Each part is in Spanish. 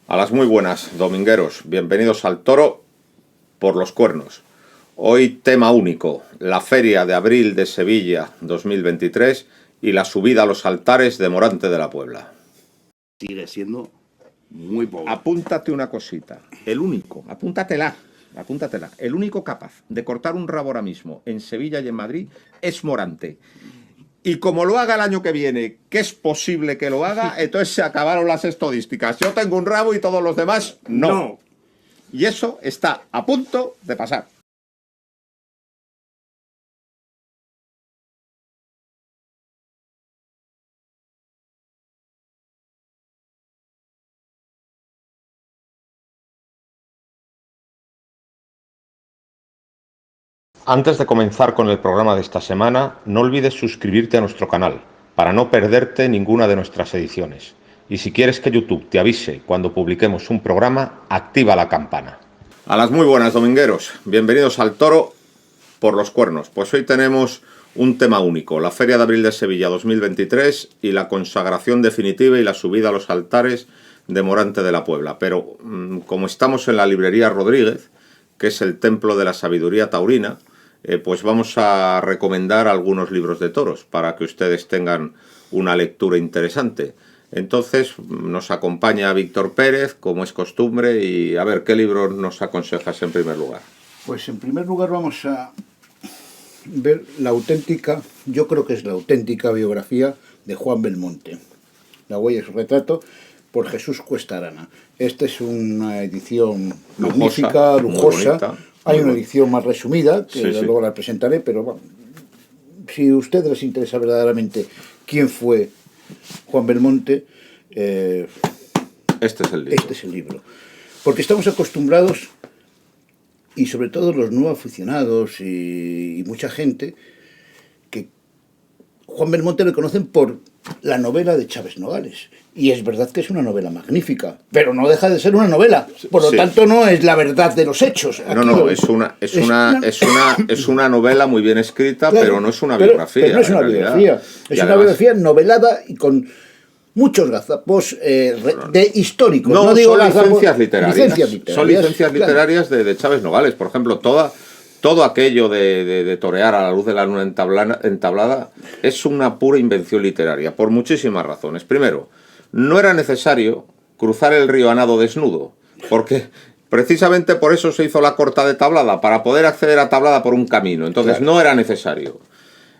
A las muy buenas, domingueros. Bienvenidos al Toro por los Cuernos. Hoy tema único, la Feria de Abril de Sevilla 2023 y la subida a los altares de Morante de la Puebla. Sigue siendo muy pobre. Apúntate una cosita. El único, apúntatela, el único capaz de cortar un rabo ahora mismo en Sevilla y en Madrid es Morante. Y como lo haga el año que viene, que es posible que lo haga, entonces se acabaron las estadísticas. Yo tengo un rabo y todos los demás no. Y eso está a punto de pasar. Antes de comenzar con el programa de esta semana, no olvides suscribirte a nuestro canal para no perderte ninguna de nuestras ediciones. Y si quieres que YouTube te avise cuando publiquemos un programa, activa la campana. A las muy buenas, domingueros. Bienvenidos al Toro por los Cuernos. Pues hoy tenemos un tema único, la Feria de Abril de Sevilla 2023 y la consagración definitiva y la subida a los altares de Morante de la Puebla. Pero como estamos en la librería Rodríguez, que es el templo de la sabiduría taurina, pues vamos a recomendar algunos libros de toros para que ustedes tengan una lectura interesante. Entonces nos acompaña Víctor Pérez, como es costumbre, y a ver, ¿qué libro nos aconsejas en primer lugar? Pues en primer lugar vamos a ver la auténtica, yo creo que es la auténtica biografía de Juan Belmonte. La huella y su retrato, por Jesús Cuesta Arana. Esta es una edición magnífica, lujosa. Hay una edición más resumida, que luego la presentaré, pero bueno, si a ustedes les interesa verdaderamente quién fue Juan Belmonte, este es el libro. Este es el libro. Porque estamos acostumbrados, y sobre todo los nuevos aficionados y mucha gente, que Juan Belmonte lo conocen por la novela de Chávez Nogales. Y es verdad que es una novela magnífica, pero no deja de ser una novela. Por lo tanto, no es la verdad de los hechos. Es una novela muy bien escrita, claro, pero no es una biografía. Pero no es una biografía. Es una biografía novelada y con muchos gazapos de históricos. No digo licencias literarias. Son licencias literarias de Chávez Nogales. Por ejemplo, todo aquello de torear a la luz de la luna entablada es una pura invención literaria, por muchísimas razones. Primero, no era necesario cruzar el río a nado desnudo, porque precisamente por eso se hizo la corta de Tablada, para poder acceder a Tablada por un camino. Entonces claro, no era necesario.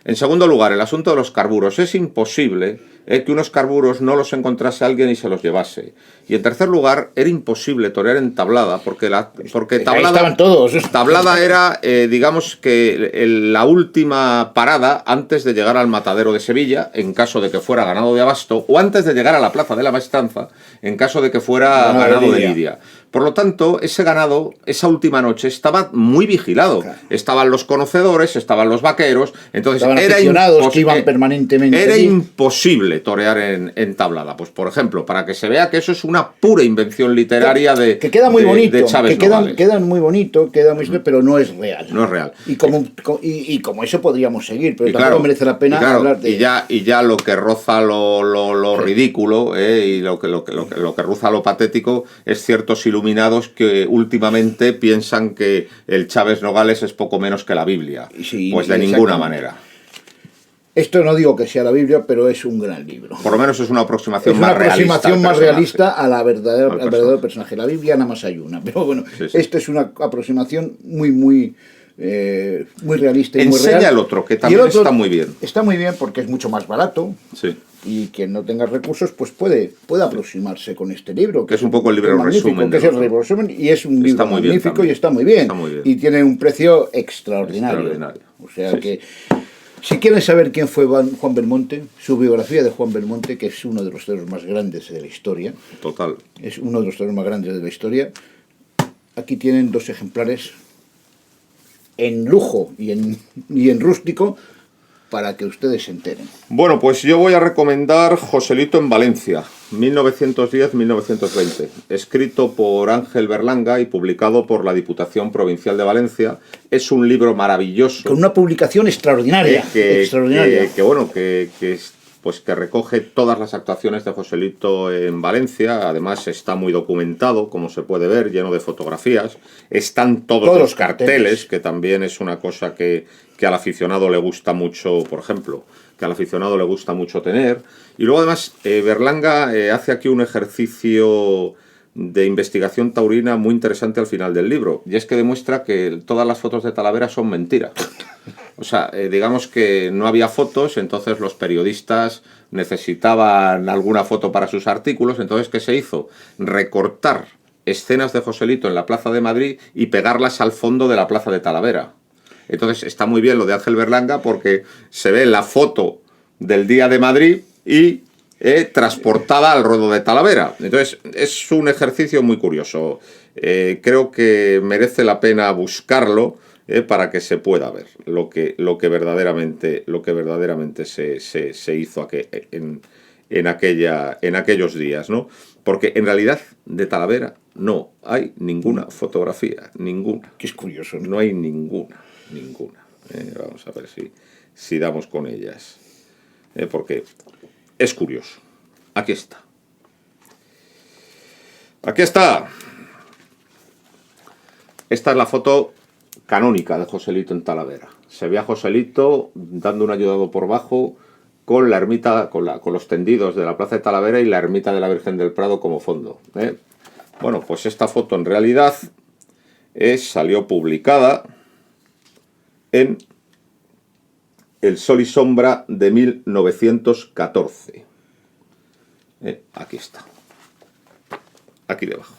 En segundo lugar, el asunto de los carburos. Es imposible que unos carburos no los encontrase alguien y se los llevase. Y en tercer lugar, era imposible torear en Tablada, porque Tablada, estaban todos. Tablada era, digamos que la última parada antes de llegar al matadero de Sevilla, en caso de que fuera ganado de abasto, o antes de llegar a la plaza de la Maestranza, en caso de que fuera ganado de Lidia. Por lo tanto, ese ganado, esa última noche, estaba muy vigilado. Claro. Estaban los conocedores, estaban los vaqueros, entonces que iban permanentemente. Era imposible torear en Tablada. Pues, por ejemplo, para que se vea que eso es una pura invención literaria de queda muy bonito, de Chávez Nogales. Queda muy bonito, pero no es real. No es real. Y como eso podríamos seguir, pero tampoco merece la pena hablar de... Y ya lo que roza lo ridículo, y lo que roza lo patético, es ciertos iluminados que últimamente piensan que el Chávez Nogales es poco menos que la Biblia. Pues de ninguna manera. Esto no digo que sea la Biblia, pero es un gran libro. Por lo menos es una aproximación más realista a la verdadera, al verdadero personaje. La Biblia nada más hay una, pero bueno, esta es una aproximación muy realista y muy real. Enseña el otro, que también está muy bien. Está muy bien porque es mucho más barato. Sí. Y quien no tenga recursos, pues puede aproximarse con este libro. Que es un poco el libro resumen. Que es el libro resumen y es un libro magnífico y está muy bien. Y tiene un precio extraordinario. O sea que... Si quieren saber quién fue Juan Belmonte, su biografía de Juan Belmonte, que es uno de los toreros más grandes de la historia. Total. Es uno de los toreros más grandes de la historia. Aquí tienen 2 ejemplares en lujo y en rústico para que ustedes se enteren. Bueno, pues yo voy a recomendar Joselito en Valencia, 1910-1920, escrito por Ángel Berlanga y publicado por la Diputación Provincial de Valencia. Es un libro maravilloso. Con una publicación extraordinaria. Que pues que recoge todas las actuaciones de Joselito en Valencia. Además está muy documentado, como se puede ver, lleno de fotografías. Están todos los carteles, que también es una cosa que al aficionado le gusta mucho, por ejemplo, que al aficionado le gusta mucho tener. Y luego además Berlanga hace aquí un ejercicio de investigación taurina muy interesante al final del libro, y es que demuestra que todas las fotos de Talavera son mentira. O sea, digamos que no había fotos, entonces los periodistas necesitaban alguna foto para sus artículos. Entonces, ¿qué se hizo? Recortar escenas de Joselito en la Plaza de Madrid y pegarlas al fondo de la Plaza de Talavera. Entonces está muy bien lo de Ángel Berlanga, porque se ve la foto del día de Madrid y transportada al ruedo de Talavera. Entonces es un ejercicio muy curioso. Creo que merece la pena buscarlo para que se pueda ver lo que verdaderamente se hizo en aquellos días, ¿no? Porque en realidad de Talavera no hay ninguna fotografía, ninguna. Que es curioso, ¿no? No hay ninguna. Vamos a ver si damos con ellas. Porque es curioso. Aquí está. Aquí está. Esta es la foto canónica de Joselito en Talavera. Se ve a Joselito dando un ayudado por bajo con la ermita, con los tendidos de la Plaza de Talavera y la ermita de la Virgen del Prado como fondo. Bueno, pues esta foto en realidad salió publicada en El Sol y Sombra de 1914. Aquí está. Aquí debajo.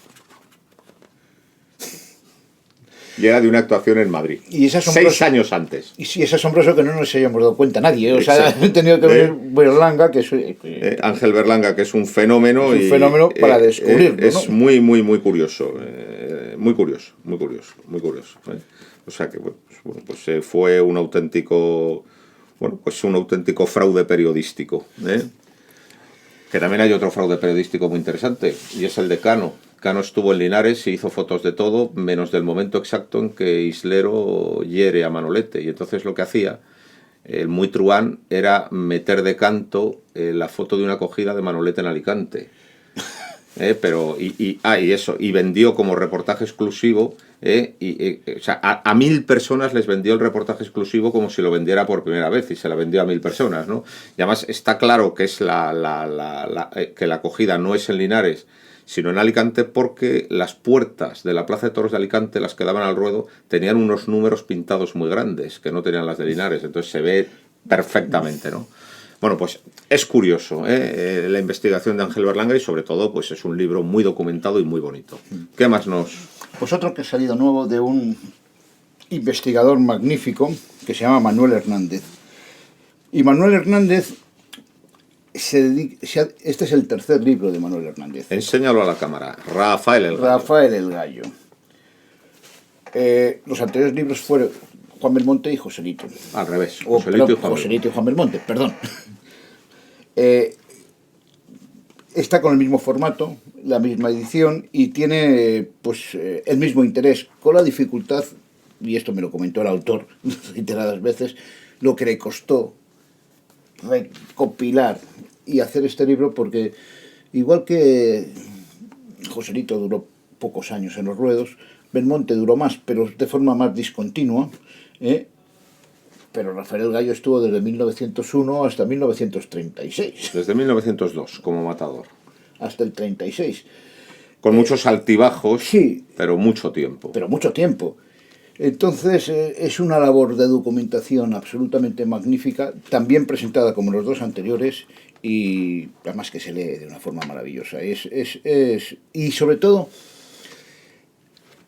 Y era de una actuación en Madrid. Y es 6 años antes. Y sí, es asombroso que no nos hayamos dado cuenta nadie. O sea, ha tenido que venir Berlanga, que es... Ángel Berlanga, que es un fenómeno. Es un fenómeno para descubrirlo, es ¿no? muy curioso. Muy curioso. O sea que, pues fue un auténtico... Bueno, pues un auténtico fraude periodístico. Que también hay otro fraude periodístico muy interesante, y es el de Cano. Cano estuvo en Linares y hizo fotos de todo, menos del momento exacto en que Islero hiere a Manolete. Y entonces lo que hacía, el muy truán, era meter de canto la foto de una acogida de Manolete en Alicante. Y vendió como reportaje exclusivo, o sea, a 1000 personas les vendió el reportaje exclusivo como si lo vendiera por primera vez, y se la vendió a 1000 personas, ¿no? Y además está claro que es que la acogida no es en Linares, sino en Alicante, porque las puertas de la Plaza de Toros de Alicante, las que daban al ruedo, tenían unos números pintados muy grandes, que no tenían las de Linares, entonces se ve perfectamente, ¿no? Bueno, pues es curioso la investigación de Ángel Berlanga, y sobre todo pues es un libro muy documentado y muy bonito. ¿Qué más nos...? Pues otro que ha salido nuevo de un investigador magnífico que se llama Manuel Hernández. Y Manuel Hernández este es el tercer libro de Manuel Hernández. Enséñalo a la cámara. Rafael el Gallo. Rafael el Gallo. Los anteriores libros fueron Juan Belmonte y Joselito. Al revés, Joselito y Juan Belmonte, perdón. Está con el mismo formato, la misma edición, y tiene pues el mismo interés, con la dificultad, y esto me lo comentó el autor reiteradas veces, lo que le costó recopilar y hacer este libro, porque igual que Joselito duró pocos años en los ruedos, Belmonte duró más, pero de forma más discontinua, pero Rafael el Gallo estuvo desde 1901 hasta 1936. Desde 1902, como matador. Hasta el 36. Con muchos altibajos, sí, pero mucho tiempo. Pero mucho tiempo. Entonces, es una labor de documentación absolutamente magnífica, también presentada como los dos anteriores, y además que se lee de una forma maravillosa. Y sobre todo,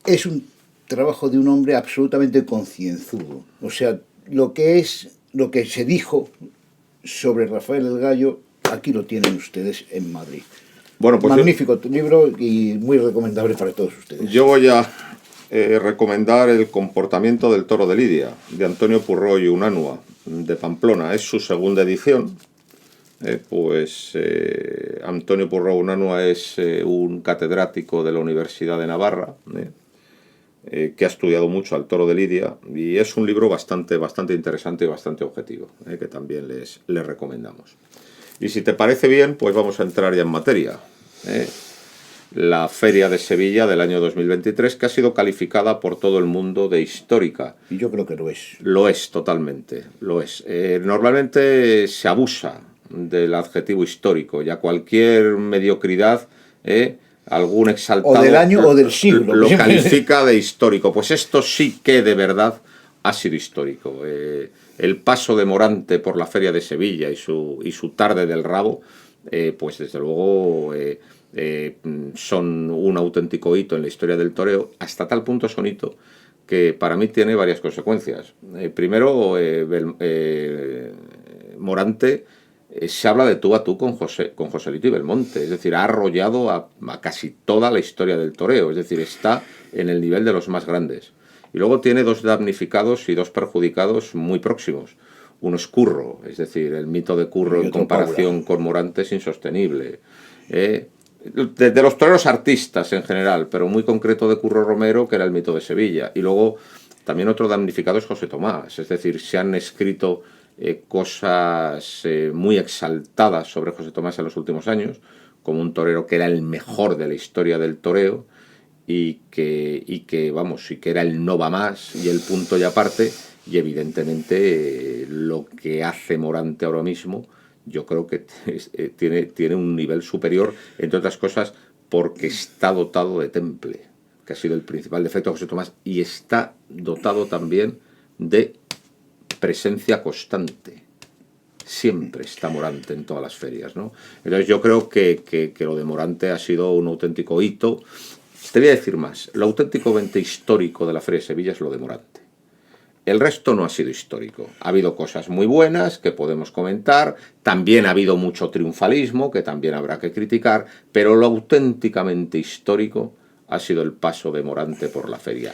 es un trabajo de un hombre absolutamente concienzudo. O sea, lo que se dijo sobre Rafael el Gallo, aquí lo tienen ustedes en Madrid. Bueno, pues magnífico libro y muy recomendable para todos ustedes. Yo voy a recomendar El comportamiento del toro de Lidia, de Antonio Purró y Unanua, de Pamplona. Es su segunda edición. Antonio Purró Unanua es un catedrático de la Universidad de Navarra, que ha estudiado mucho al toro de Lidia, y es un libro bastante interesante y bastante objetivo, que también les recomendamos. Y si te parece bien, pues vamos a entrar ya en materia. La Feria de Sevilla del año 2023, que ha sido calificada por todo el mundo de histórica. Y yo creo que lo es. Lo es, totalmente, lo es. Normalmente se abusa del adjetivo histórico, ya cualquier mediocridad, algún exaltado... O del año o del siglo. Lo califica de histórico. Pues esto sí que de verdad ha sido histórico. El paso de Morante por la Feria de Sevilla y su tarde del rabo, pues desde luego son un auténtico hito en la historia del toreo. Hasta tal punto son hito que para mí tiene varias consecuencias. Primero, Morante se habla de tú a tú con Joselito y Belmonte, es decir, ha arrollado a casi toda la historia del toreo, es decir, está en el nivel de los más grandes. Y luego tiene dos damnificados y dos perjudicados muy próximos. Uno es Curro, es decir, el mito de Curro en comparación con Morante es insostenible. De los toreros artistas en general, pero muy concreto de Curro Romero, que era el mito de Sevilla. Y luego también otro damnificado es José Tomás, es decir, se han escrito cosas muy exaltadas sobre José Tomás en los últimos años, como un torero que era el mejor de la historia del toreo y que era el no va más y el punto y aparte, y evidentemente lo que hace Morante ahora mismo yo creo que tiene un nivel superior, entre otras cosas porque está dotado de temple, que ha sido el principal defecto de José Tomás, y está dotado también de presencia constante. Siempre está Morante en todas las ferias, ¿no? Entonces yo creo que lo de Morante ha sido un auténtico hito. Te voy a decir más, lo auténticamente histórico de la Feria de Sevilla es lo de Morante. El resto no ha sido histórico. Ha habido cosas muy buenas que podemos comentar, también ha habido mucho triunfalismo que también habrá que criticar, pero lo auténticamente histórico ha sido el paso de Morante por la feria.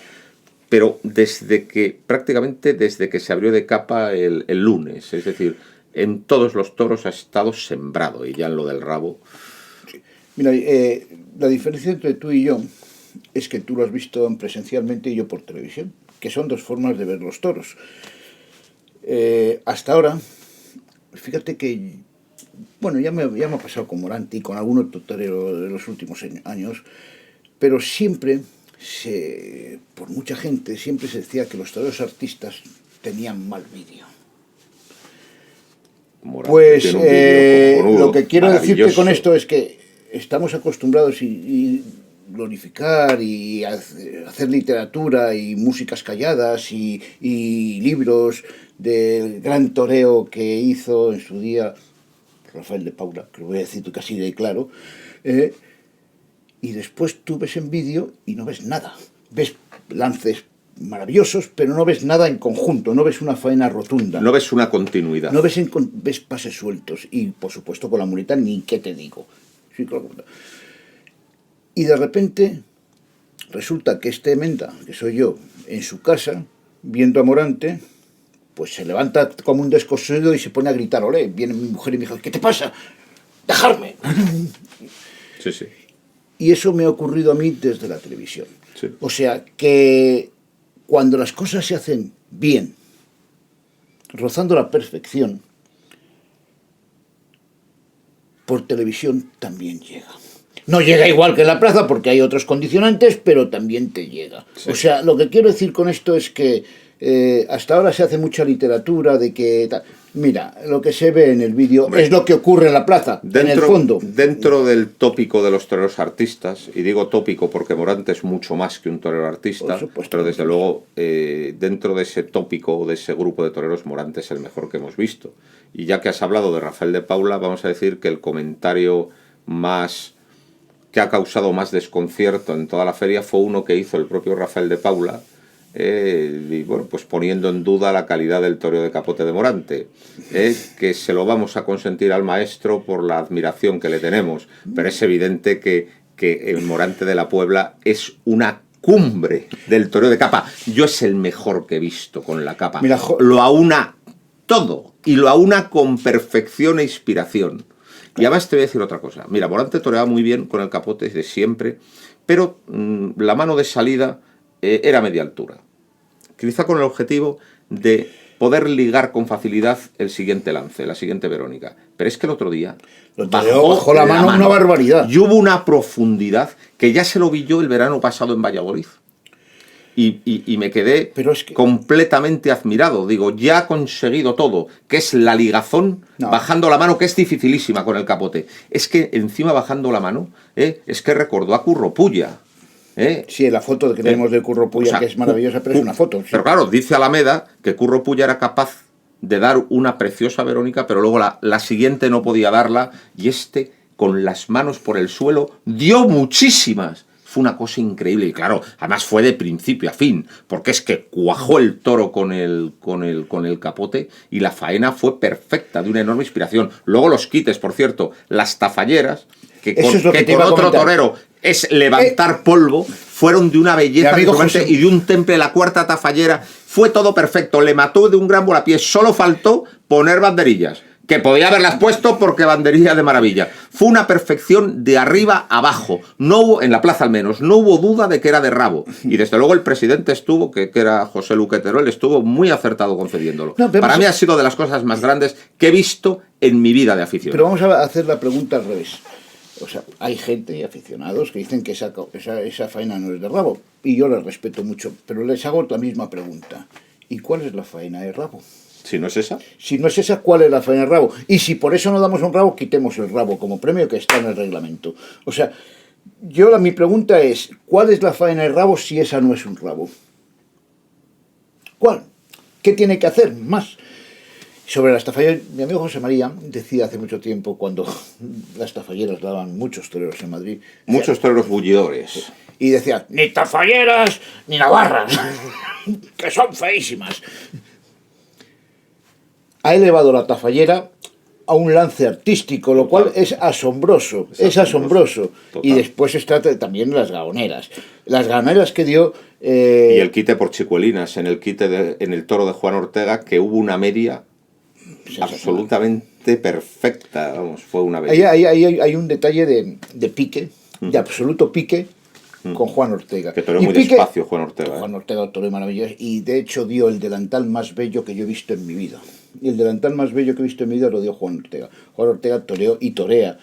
Pero prácticamente desde que se abrió de capa el lunes, es decir, en todos los toros ha estado sembrado, y ya en lo del rabo... Sí. Mira, la diferencia entre tú y yo es que tú lo has visto presencialmente y yo por televisión, que son dos formas de ver los toros. Hasta ahora, fíjate que, bueno, ya me ha pasado con Morante y con algún otro torero de los últimos años, pero siempre, por mucha gente, siempre se decía que los toreros artistas tenían mal vídeo. Pues lo que quiero decirte con esto es que estamos acostumbrados y glorificar y hacer literatura y músicas calladas y libros del gran toreo que hizo en su día Rafael de Paula, que lo voy a decir casi de claro, y después tú ves en vídeo y no ves nada, ves lances maravillosos, pero no ves nada en conjunto, no ves una faena rotunda. No ves una continuidad. No ves pases sueltos, y por supuesto con la muleta ni qué te digo. Sí, claro. Y de repente resulta que este Menda, que soy yo, en su casa, viendo a Morante, pues se levanta como un descosido y se pone a gritar, olé, viene mi mujer y me dice, ¿qué te pasa? ¡Dejarme! Sí, sí. Y eso me ha ocurrido a mí desde la televisión. Sí. O sea, que cuando las cosas se hacen bien, rozando la perfección, por televisión también llega. No llega igual que en la plaza porque hay otros condicionantes, pero también te llega. Sí. O sea, lo que quiero decir con esto es que hasta ahora se hace mucha literatura de que... Mira, lo que se ve en el vídeo es lo que ocurre en la plaza, en el fondo. Dentro del tópico de los toreros artistas, y digo tópico porque Morante es mucho más que un torero artista, pero desde luego dentro de ese tópico, de ese grupo de toreros, Morante es el mejor que hemos visto. Y ya que has hablado de Rafael de Paula, vamos a decir que el comentario que ha causado más desconcierto en toda la feria fue uno que hizo el propio Rafael de Paula, y bueno, pues poniendo en duda la calidad del toreo de Capote de Morante, que se lo vamos a consentir al maestro por la admiración que le tenemos, pero es evidente que el Morante de la Puebla es una cumbre del toreo de capa. Yo es el mejor que he visto con la capa. Mira, lo aúna todo y lo aúna con perfección e inspiración. Y además te voy a decir otra cosa. Mira, Morante toreaba muy bien con el capote de siempre, pero la mano de salida era media altura. Quizá con el objetivo de poder ligar con facilidad el siguiente lance, la siguiente Verónica. Pero es que el otro día bajó la mano una barbaridad. Y hubo una profundidad que ya se lo vi yo el verano pasado en Valladolid. Y me quedé completamente admirado. Digo, ya ha conseguido todo, que es la ligazón, bajando la mano, que es dificilísima con el capote. Es que encima bajando la mano, es que recordó a Curro Pulla. Sí, la foto que tenemos de Curro Pulla, o sea, que es maravillosa, pero es una foto. Sí. Pero claro, dice Alameda que Curro Pulla era capaz de dar una preciosa Verónica, pero luego la siguiente no podía darla, y con las manos por el suelo, dio muchísimas. Fue una cosa increíble, y claro, además fue de principio a fin, porque es que cuajó el toro con el capote, y la faena fue perfecta, de una enorme inspiración. Luego los quites, por cierto, las tafalleras, que con otro torero es levantar polvo, fueron de una belleza y de un temple. La cuarta tafallera fue todo perfecto, le mató de un gran volapié, solo faltó poner banderillas, que podía haberlas puesto porque banderilla de maravilla. Fue una perfección de arriba a abajo. No hubo, en la plaza al menos, no hubo duda de que era de rabo. Y desde luego el presidente estuvo, que era José Luque Teruel, estuvo muy acertado concediéndolo. Para mí ha sido de las cosas más grandes que he visto en mi vida de afición. Pero vamos a hacer la pregunta al revés. O sea, hay gente y aficionados que dicen que esa faena no es de rabo. Y yo les respeto mucho, pero les hago la misma pregunta. ¿Y cuál es la faena de rabo? Si no es esa. Si no es esa, ¿cuál es la faena de rabo? Y si por eso no damos un rabo, quitemos el rabo como premio que está en el reglamento. O sea, mi pregunta es, ¿cuál es la faena de rabo si esa no es un rabo? ¿Cuál? ¿Qué tiene que hacer más? Sobre las tafalleras, mi amigo José María decía hace mucho tiempo, cuando las tafalleras daban muchos toreros en Madrid. Muchos toreros bullidores. Y decía, ni tafalleras ni navarras, que son feísimas. Ha elevado la tafallera a un lance artístico, lo cual es asombroso, es asombroso. Y después está también las gaoneras. Las gaoneras que dio... Y el quite por chicuelinas, en el toro de Juan Ortega, que hubo una media absolutamente perfecta, vamos, fue una belleza. Hay un detalle de pique, de absoluto pique, con Juan Ortega. Que toreó muy despacio Juan Ortega. Juan Ortega toreó maravilloso, y de hecho dio el delantal más bello que yo he visto en mi vida. Y el delantal más bello que he visto en mi vida lo dio Juan Ortega. Juan Ortega toreó y torea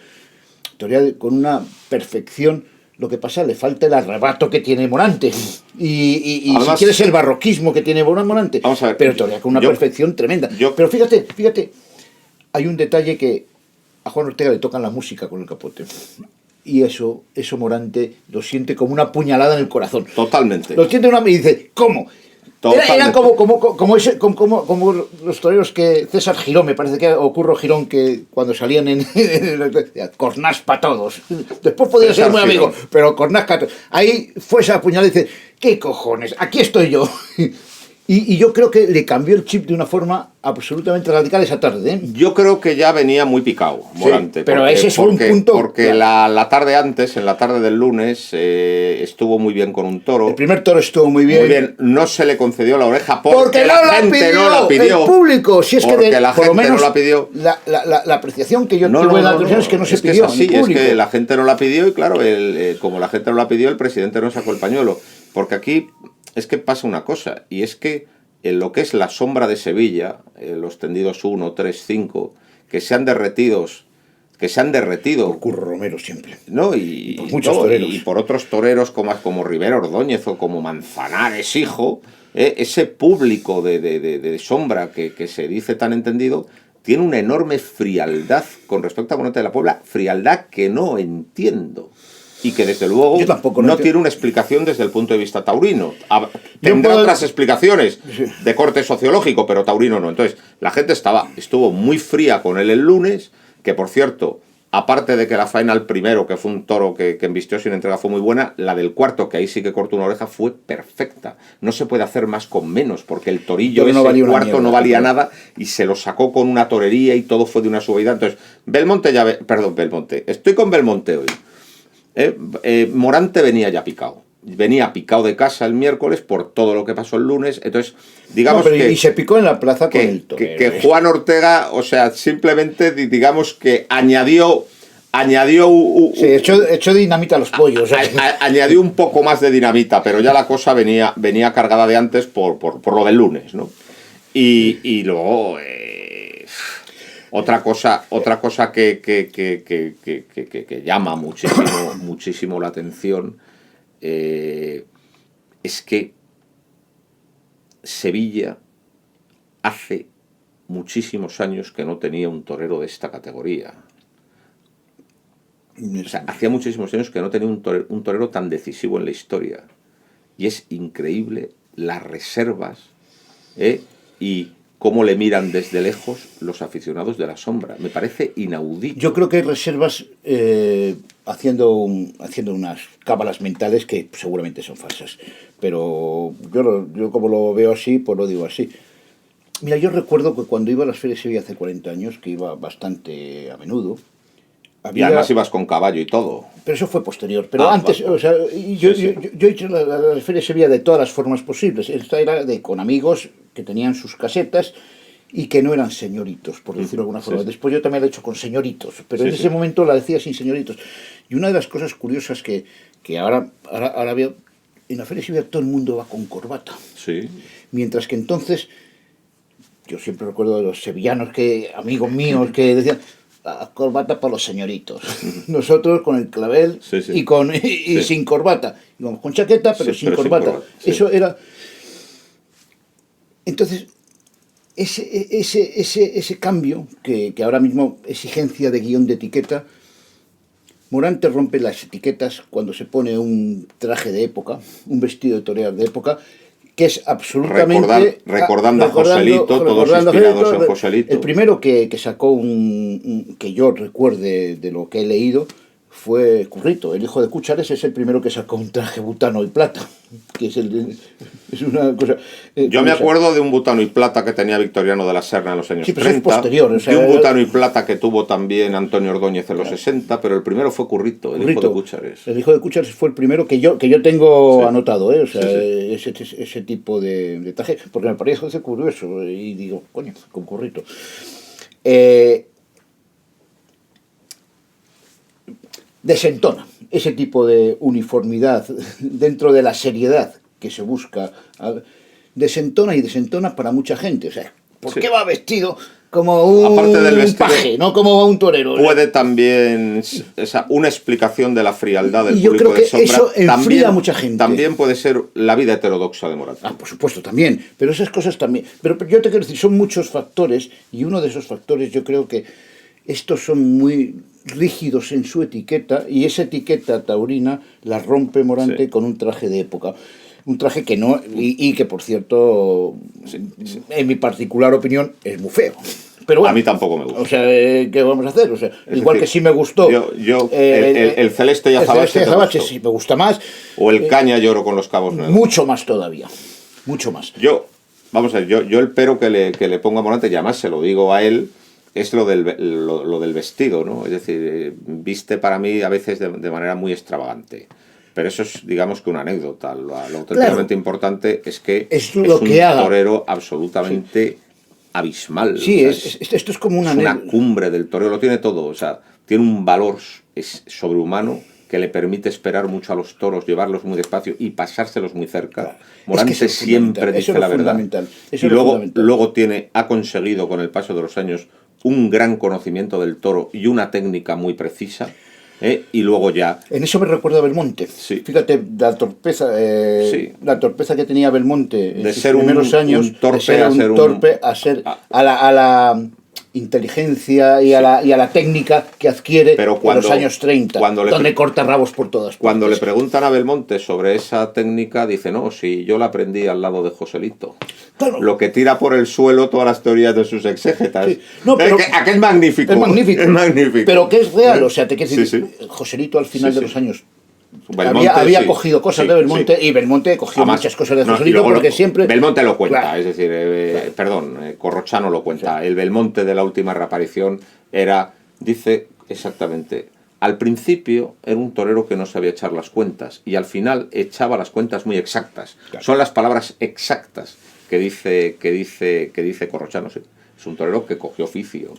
con una perfección. Lo que pasa, le falta el arrebato que tiene Morante. Y además, si quieres, el barroquismo que tiene Morante. Vamos a ver, pero torea con una perfección tremenda. Pero fíjate, hay un detalle que a Juan Ortega le tocan la música con el capote. Y eso Morante lo siente como una puñalada en el corazón. Totalmente. Lo siente y dice, ¿cómo? Eran como los toreros que César Girón, me parece que o Curro Girón, que cuando salían en cornás para todos. Después podía ser muy amigo, pero cornás para todos. Ahí fue esa puñalada y dice, ¿qué cojones? Aquí estoy yo. Y yo creo que le cambió el chip de una forma absolutamente radical esa tarde, ¿eh? Yo creo que ya venía muy picado, Morante. Sí, pero ese es un punto... Porque la tarde antes, en la tarde del lunes, estuvo muy bien con un toro. El primer toro estuvo muy bien. Muy bien, no se le concedió la oreja porque la gente no la pidió. El público, si es porque que la gente no la pidió. La apreciación que yo tuve en la atención es que no se pidió. Es que la gente no la pidió y claro, como la gente no la pidió, el presidente no sacó el pañuelo. Porque aquí... Es que pasa una cosa, y es que en lo que es la sombra de Sevilla, los tendidos 1, 3, 5, que se han derretido... Por Curro Romero siempre. ¿No? Y por muchos toreros. Y por otros toreros como Rivera Ordóñez o como Manzanares, hijo, ese público de sombra que se dice tan entendido, tiene una enorme frialdad con respecto a Morante de la Puebla, frialdad que no entiendo. Y que desde luego no tiene una explicación desde el punto de vista taurino. Tendrá otras explicaciones de corte sociológico, pero taurino no. Entonces, la gente estuvo muy fría con él el lunes, que por cierto, aparte de que la faena al primero, que fue un toro que embistió sin entrega, fue muy buena, la del cuarto, que ahí sí que cortó una oreja, fue perfecta. No se puede hacer más con menos, porque el torillo ese cuarto no valía nada y se lo sacó con una torería y todo fue de una suavidad. Entonces, estoy con Belmonte hoy. Morante venía ya picado. Venía picado de casa el miércoles por todo lo que pasó el lunes. Entonces, digamos y se picó en la plaza con el torero. Que Juan Ortega, o sea, simplemente digamos que añadió sí, echó dinamita a los pollos. Añadió un poco más de dinamita, pero ya la cosa venía cargada de antes por lo del lunes, ¿no? Y luego, otra cosa que llama muchísimo la atención es que Sevilla hace muchísimos años que no tenía un torero de esta categoría. O sea, hacía muchísimos años que no tenía un torero tan decisivo en la historia. Y es increíble las reservas y cómo le miran desde lejos los aficionados de la sombra. Me parece inaudito. Yo creo que hay reservas haciendo unas cábalas mentales que seguramente son falsas. Pero yo como lo veo así, pues lo digo así. Mira, yo recuerdo que cuando iba a las ferias de Sevilla hace 40 años, que iba bastante a menudo, y además ibas con caballo y todo. Pero eso fue posterior. Pero antes, o sea, yo he hecho la feria de Sevilla de todas las formas posibles. Esta era con amigos que tenían sus casetas y que no eran señoritos, por decirlo de alguna forma. Después yo también lo he hecho con señoritos, pero en ese momento la decía sin señoritos. Y una de las cosas curiosas que ahora veo, en la feria de Sevilla todo el mundo va con corbata. Sí. Mientras que entonces, yo siempre recuerdo de los sevillanos, amigos míos, que decían... corbata para los señoritos. Nosotros con el clavel y sin corbata. Íbamos con chaqueta, pero sin corbata. Eso era... Entonces, ese cambio, que ahora mismo exigencia de guión de etiqueta, Morante rompe las etiquetas cuando se pone un traje de época, un vestido de torear de época, que es absolutamente... Recordando a Joselito, todos inspirados en Joselito. El primero que sacó que yo recuerde de lo que he leído fue Currito, el hijo de Cúchares, es el primero que sacó un traje butano y plata, que es una cosa... Yo me acuerdo de un butano y plata que tenía Victoriano de la Serna en los años 30, es posterior, o sea, de un butano y plata que tuvo también Antonio Ordóñez en los 60, pero el primero fue Currito, hijo de Cúchares. El hijo de Cúchares fue el primero que yo tengo anotado, o sea, ese tipo de traje, porque me parece curioso, y digo, coño, con Currito. Desentona ese tipo de uniformidad dentro de la seriedad que se busca. Desentona para mucha gente. O sea, ¿por qué va vestido como un paje, no como un torero? Puede también una explicación de la frialdad del público de sombra. Eso enfría a mucha gente. También puede ser la vida heterodoxa de Morante. Por supuesto, también. Pero esas cosas también. Pero yo te quiero decir, son muchos factores, y uno de esos factores yo creo que estos son muy rígidos en su etiqueta, y esa etiqueta taurina la rompe Morante con un traje de época. Un traje que no, y que por cierto, en mi particular opinión, es muy feo. Pero bueno, a mí tampoco me gusta. O sea, ¿qué vamos a hacer? O sea, igual que sí me gustó. El celeste y azabache sí me gusta más. O el caña lloro con los cabos negros. Mucho más todavía. Mucho más. Vamos a ver, yo el pero que le pongo a Morante, y además se lo digo a él, es lo del vestido, ¿no? Es decir, viste para mí a veces de manera muy extravagante. Pero eso es, digamos, que una anécdota. Lo auténticamente importante es que es un torero absolutamente abismal. Sí, o sea, esto es como una cumbre del torero, lo tiene todo. O sea, tiene un valor sobrehumano que le permite esperar mucho a los toros, llevarlos muy despacio y pasárselos muy cerca. Morante siempre dice la verdad. Y luego ha conseguido con el paso de los años un gran conocimiento del toro y una técnica muy precisa, y luego ya... En eso me recuerda a Belmonte. Sí. Fíjate, la torpeza que tenía Belmonte en sus primeros años, de ser un torpe a la inteligencia y a la técnica que adquiere en los años 30, donde corta rabos por todas partes. Cuando le preguntan a Belmonte sobre esa técnica, dice, no, si yo la aprendí al lado de Joselito. Claro. Lo que tira por el suelo todas las teorías de sus exégetas. Sí. No, pero, que es magnífico. Es magnífico. Pero que es real, o sea, te quiero decir, Joselito al final de los años había cogido cosas de Belmonte, y Belmonte cogió muchas cosas de Joselito, porque siempre... Belmonte lo cuenta, es decir, Corrochano lo cuenta. El Belmonte de la última reaparición dice exactamente, al principio era un torero que no sabía echar las cuentas, y al final echaba las cuentas muy exactas. Claro. Son las palabras exactas que dice Corrochano. Sí. Es un torero que cogió oficio.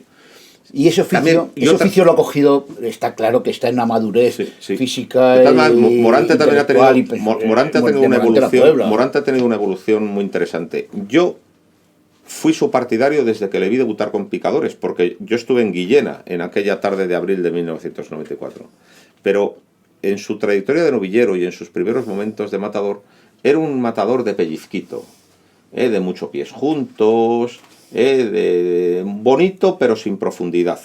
Y ese oficio lo ha cogido, está claro que está en una madurez física. Morante también ha tenido una evolución muy interesante. Yo fui su partidario desde que le vi debutar con picadores, porque yo estuve en Guillena en aquella tarde de abril de 1994. Pero en su trayectoria de novillero y en sus primeros momentos de matador, era un matador de pellizquito, de muchos pies juntos, de bonito pero sin profundidad.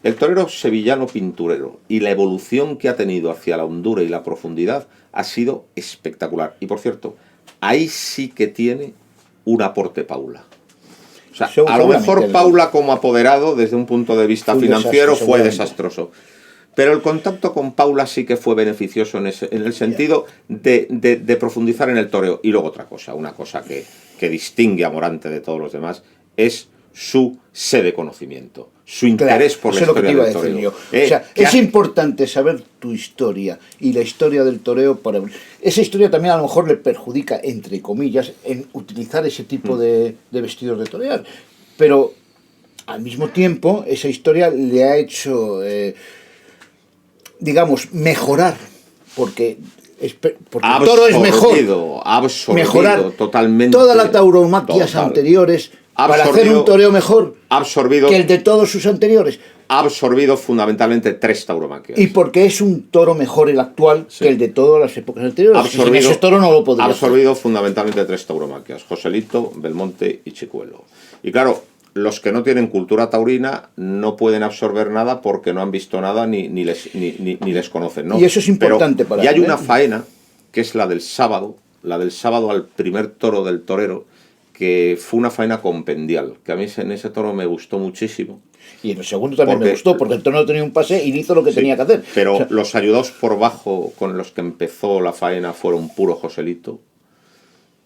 El torero sevillano pinturero, y la evolución que ha tenido hacia la hondura y la profundidad ha sido espectacular. Y por cierto, ahí sí que tiene un aporte Paula. O sea, a lo mejor Paula como apoderado desde un punto de vista financiero fue desastroso. Pero el contacto con Paula sí que fue beneficioso en el sentido de profundizar en el toreo. Y luego otra cosa, una cosa que distingue a Morante de todos los demás, es su sed de conocimiento, su interés por la historia del toreo. O sea, es importante saber tu historia y la historia del toreo para... Esa historia también a lo mejor le perjudica, entre comillas, en utilizar ese tipo de vestidos de torear. Pero al mismo tiempo, esa historia le ha hecho, digamos, mejorar, porque el toro es mejor. Mejorar totalmente todas las tauromaquias anteriores para hacer un toreo mejor que el de todos sus anteriores. Ha absorbido fundamentalmente 3 tauromaquias. Y porque es un toro mejor el actual que el de todas las épocas anteriores. Sin ese toro no lo podría hacer. Ha absorbido fundamentalmente 3 tauromaquias: Joselito, Belmonte y Chicuelo. Y claro, los que no tienen cultura taurina no pueden absorber nada porque no han visto nada ni les conocen, ¿no? Y eso es importante para él. Y hay una faena, que es la del sábado al primer toro del torero, que fue una faena compendial, que a mí en ese toro me gustó muchísimo. Y en el segundo también me gustó, porque el toro no tenía un pase y hizo lo que tenía que hacer. Pero los ayudados por bajo con los que empezó la faena fueron puro Joselito.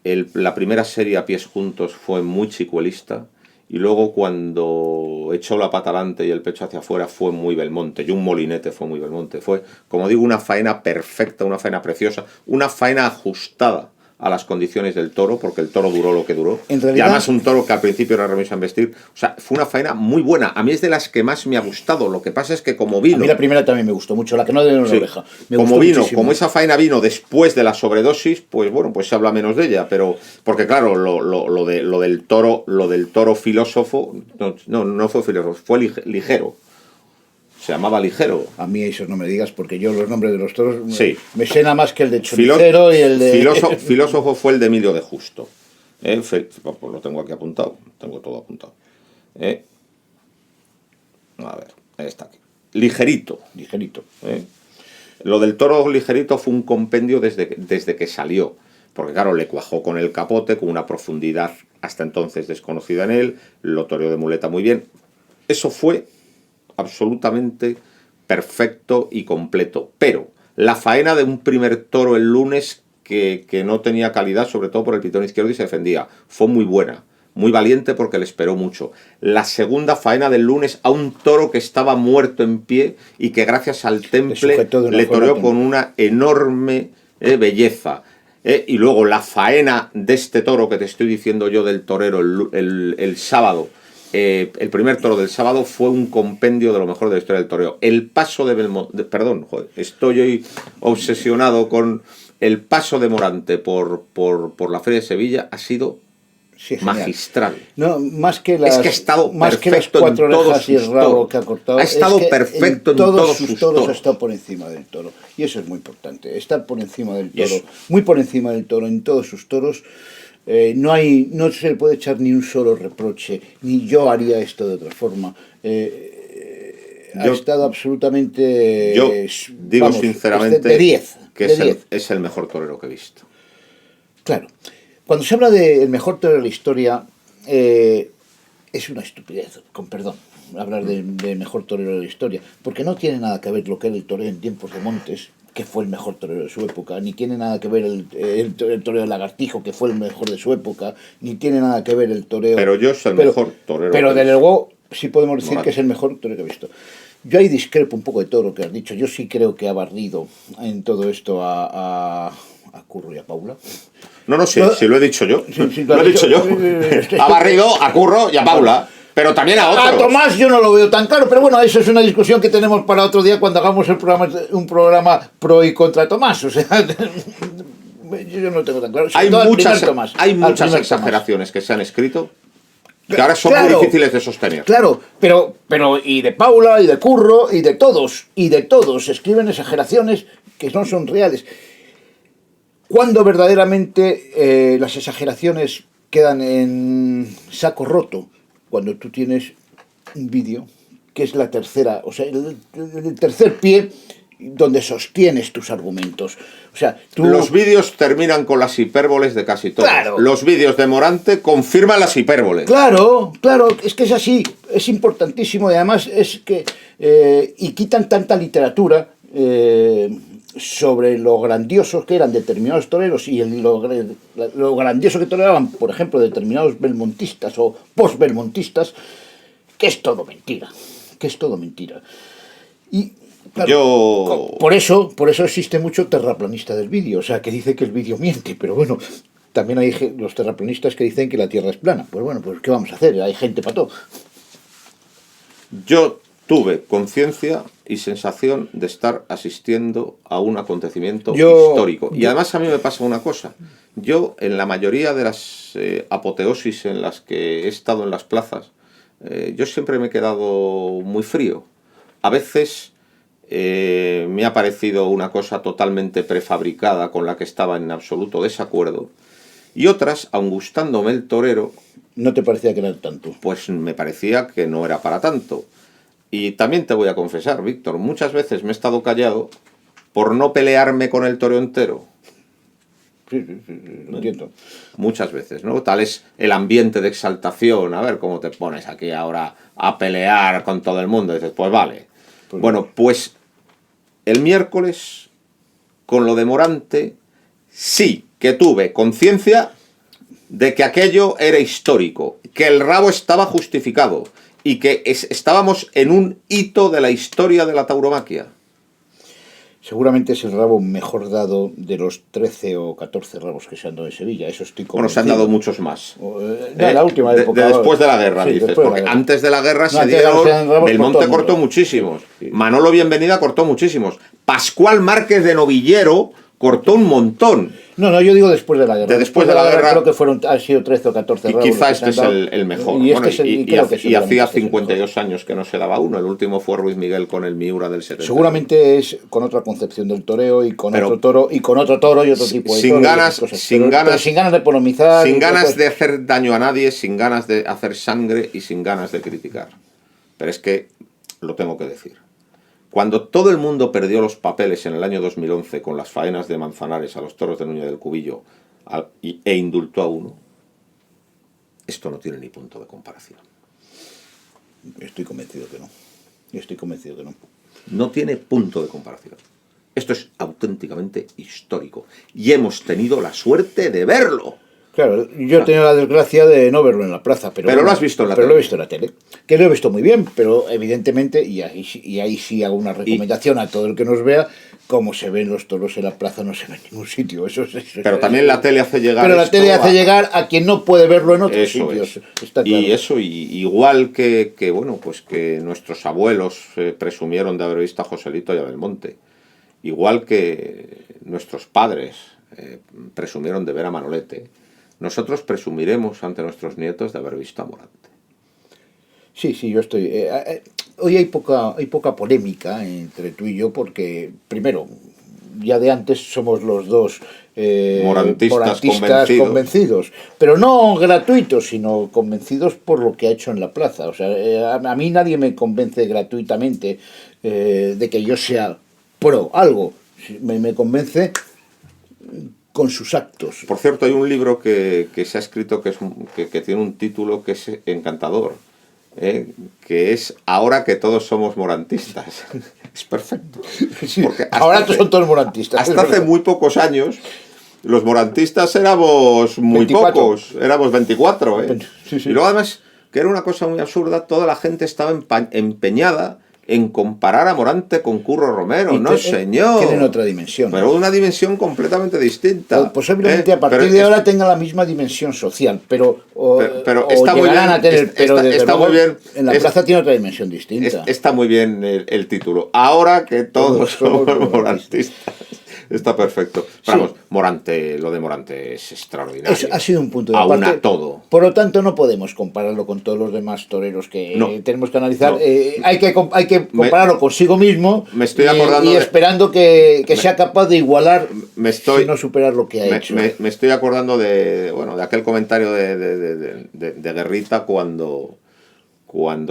La primera serie a pies juntos fue muy chicuelista. Y luego cuando echó la pata adelante y el pecho hacia afuera fue muy Belmonte. Y un molinete fue muy Belmonte. Fue, como digo, una faena perfecta, una faena preciosa, una faena ajustada a las condiciones del toro, porque el toro duró lo que duró. En realidad, y además un toro que al principio era remiso a embestir. O sea, fue una faena muy buena. A mí es de las que más me ha gustado. Lo que pasa es que como vino... A mí la primera también me gustó mucho, la que no de una oreja. Como vino, muchísimo. Como esa faena vino después de la sobredosis, pues bueno, pues se habla menos de ella. Pero porque claro, lo del toro filósofo, no fue filósofo, fue ligero. Se llamaba Ligero. A mí eso no me digas, porque yo los nombres de los toros me suena más que el de Choricero y el de... Filósofo fue el de Emilio de Justo. Pues lo tengo aquí apuntado. Tengo todo apuntado. A ver, está aquí. Ligerito. Lo del toro Ligerito fue un compendio desde que salió. Porque claro, le cuajó con el capote, con una profundidad hasta entonces desconocida en él. Lo toreó de muleta muy bien. Eso fue absolutamente perfecto y completo. Pero la faena de un primer toro el lunes que no tenía calidad, sobre todo por el pitón izquierdo, y se defendía, fue muy buena, muy valiente porque le esperó mucho. La segunda faena del lunes a un toro que estaba muerto en pie y que gracias al temple le toreó con una enorme belleza. Y luego la faena de este toro que te estoy diciendo yo del torero el sábado, el primer toro del sábado fue un compendio de lo mejor de la historia del toreo. El paso de Belmonte, estoy hoy obsesionado con el paso de Morante por la Feria de Sevilla, ha sido magistral. No, más que es que ha estado perfecto en todos sus toros. Que ha cortado, ha estado perfecto en todos sus toros. Ha estado por encima del toro. Y eso es muy importante, estar por encima del toro. Muy por encima del toro en todos sus toros. No se le puede echar ni un solo reproche, ni yo haría esto de otra forma. Ha estado absolutamente... Yo digo sinceramente de 10, que es el mejor torero que he visto. Claro. Cuando se habla del mejor torero de la historia, es una estupidez, con perdón, hablar de mejor torero de la historia, porque no tiene nada que ver lo que era el torero en tiempos de Montes, que fue el mejor torero de su época, ni tiene nada que ver el torero de Lagartijo, que fue el mejor de su época, ni tiene nada que ver el torero... Pero yo soy el mejor torero. Pero desde luego sí podemos decir que es el mejor torero que he visto. Yo ahí discrepo un poco de todo lo que has dicho. Yo sí creo que ha barrido en todo esto a Curro y a Paula. Si lo he dicho yo. Lo he dicho yo. Ha barrido a Curro y a Paula. Pero también a otros. A Tomás yo no lo veo tan claro, pero bueno, eso es una discusión que tenemos para otro día cuando hagamos un programa pro y contra Tomás. O sea, Yo no lo tengo tan claro. Hay muchas exageraciones que se han escrito que ahora son muy difíciles de sostener. Claro, pero y de Paula, y de Curro, y de todos escriben exageraciones que no son reales. Cuando verdaderamente las exageraciones quedan en saco roto, cuando tú tienes un vídeo que es la tercera, o sea, el tercer pie donde sostienes tus argumentos. O sea, los vídeos terminan con las hipérboles de casi todos. Claro. Los vídeos de Morante confirman las hipérboles. Claro, es que es así, es importantísimo y además es que y quitan tanta literatura sobre lo grandiosos que eran determinados toreros y lo grandioso que toleraban, por ejemplo, determinados belmontistas o post-belmontistas, que es todo mentira. Y claro, por eso existe mucho terraplanista del vídeo, o sea, que dice que el vídeo miente, pero bueno, también hay los terraplanistas que dicen que la Tierra es plana. Pues bueno, pues ¿qué vamos a hacer? Hay gente para todo. Yo tuve conciencia y sensación de estar asistiendo a un acontecimiento histórico. Y además a mí me pasa una cosa. Yo, en la mayoría de las apoteosis en las que he estado en las plazas, yo siempre me he quedado muy frío. A veces me ha parecido una cosa totalmente prefabricada con la que estaba en absoluto desacuerdo. Y otras, aun gustándome el torero... ¿No te parecía que era tanto? Pues me parecía que no era para tanto. Y también te voy a confesar, Víctor, muchas veces me he estado callado por no pelearme con el toreo entero. Sí, lo entiendo. Muchas veces, ¿no? Tal es el ambiente de exaltación. A ver cómo te pones aquí ahora a pelear con todo el mundo. Y dices, pues vale. Bueno, pues el miércoles, con lo de Morante, sí que tuve conciencia de que aquello era histórico, que el rabo estaba justificado y que estábamos en un hito de la historia de la tauromaquia. Seguramente es el rabo mejor dado de los 13 o 14 rabos que se han dado en Sevilla, eso estoy convencido. Bueno, se han dado muchos más. La última época. Después de la guerra, sí, dices, porque antes de la guerra se dieron... Belmonte cortó muchísimos. Sí. Manolo Bienvenida cortó muchísimos. Pascual Márquez de Novillero cortó un montón. No, yo digo después de la guerra. Después de la guerra creo que han sido 13 o 14 rabos. Y quizá este es el mejor. Y hacía 52 años que no se daba uno. El último fue Ruiz Miguel con el Miura del 70. Seguramente es con otra concepción del toreo y con otro toro y otro tipo de sin toro. Ganas, sin ganas de polemizar. Sin ganas de hacer daño a nadie, sin ganas de hacer sangre y sin ganas de criticar. Pero es que lo tengo que decir. Cuando todo el mundo perdió los papeles en el año 2011 con las faenas de Manzanares a los toros de Núñez del Cubillo e indultó a uno, esto no tiene ni punto de comparación. Estoy convencido que no. No tiene punto de comparación. Esto es auténticamente histórico. Y hemos tenido la suerte de verlo. Claro, yo he tenido la desgracia de no verlo en la plaza, pero lo has visto en la tele. Pero lo he visto en la tele, que lo he visto muy bien, pero evidentemente, y ahí sí hago una recomendación a todo el que nos vea, como se ven los toros en la plaza no se ve en ningún sitio. Pero también la tele hace llegar... Pero la tele hace llegar a quien no puede verlo en otros sitios. Está claro. Y eso, igual que bueno, pues que nuestros abuelos presumieron de haber visto a Joselito y a Belmonte, igual que nuestros padres presumieron de ver a Manolete, nosotros presumiremos ante nuestros nietos de haber visto a Morante. Sí, yo estoy... hoy hay poca polémica entre tú y yo porque, primero, ya de antes somos los dos morantistas convencidos. Pero no gratuitos, sino convencidos por lo que ha hecho en la plaza. O sea, a mí nadie me convence gratuitamente de que yo sea pro algo. Me convence con sus actos. Por cierto, hay un libro que se ha escrito que tiene un título que es encantador, que es Ahora que todos somos morantistas. Es perfecto. Sí, ahora son todos morantistas. Hasta hace muy pocos años los morantistas éramos muy 24. Pocos, éramos 24. Sí. Y luego además, que era una cosa muy absurda, toda la gente estaba empeñada en comparar a Morante con Curro Romero. No, señor. Tienen otra dimensión. Pero una dimensión completamente distinta. Posiblemente a partir de ahora tenga la misma dimensión social, pero está muy bien. Está muy bien. En la plaza tiene otra dimensión distinta. Está muy bien el título. Ahora que todos somos morantistas. Está perfecto. Vamos, sí. Morante, lo de Morante es extraordinario. Ha sido un punto de aparte. Aúna todo. Por lo tanto, no podemos compararlo con todos los demás toreros que tenemos que analizar. No. Hay que compararlo consigo mismo. Me estoy acordando y esperando que sea capaz de igualar, si no superar lo que ha hecho. Me estoy acordando de aquel comentario de Guerrita cuando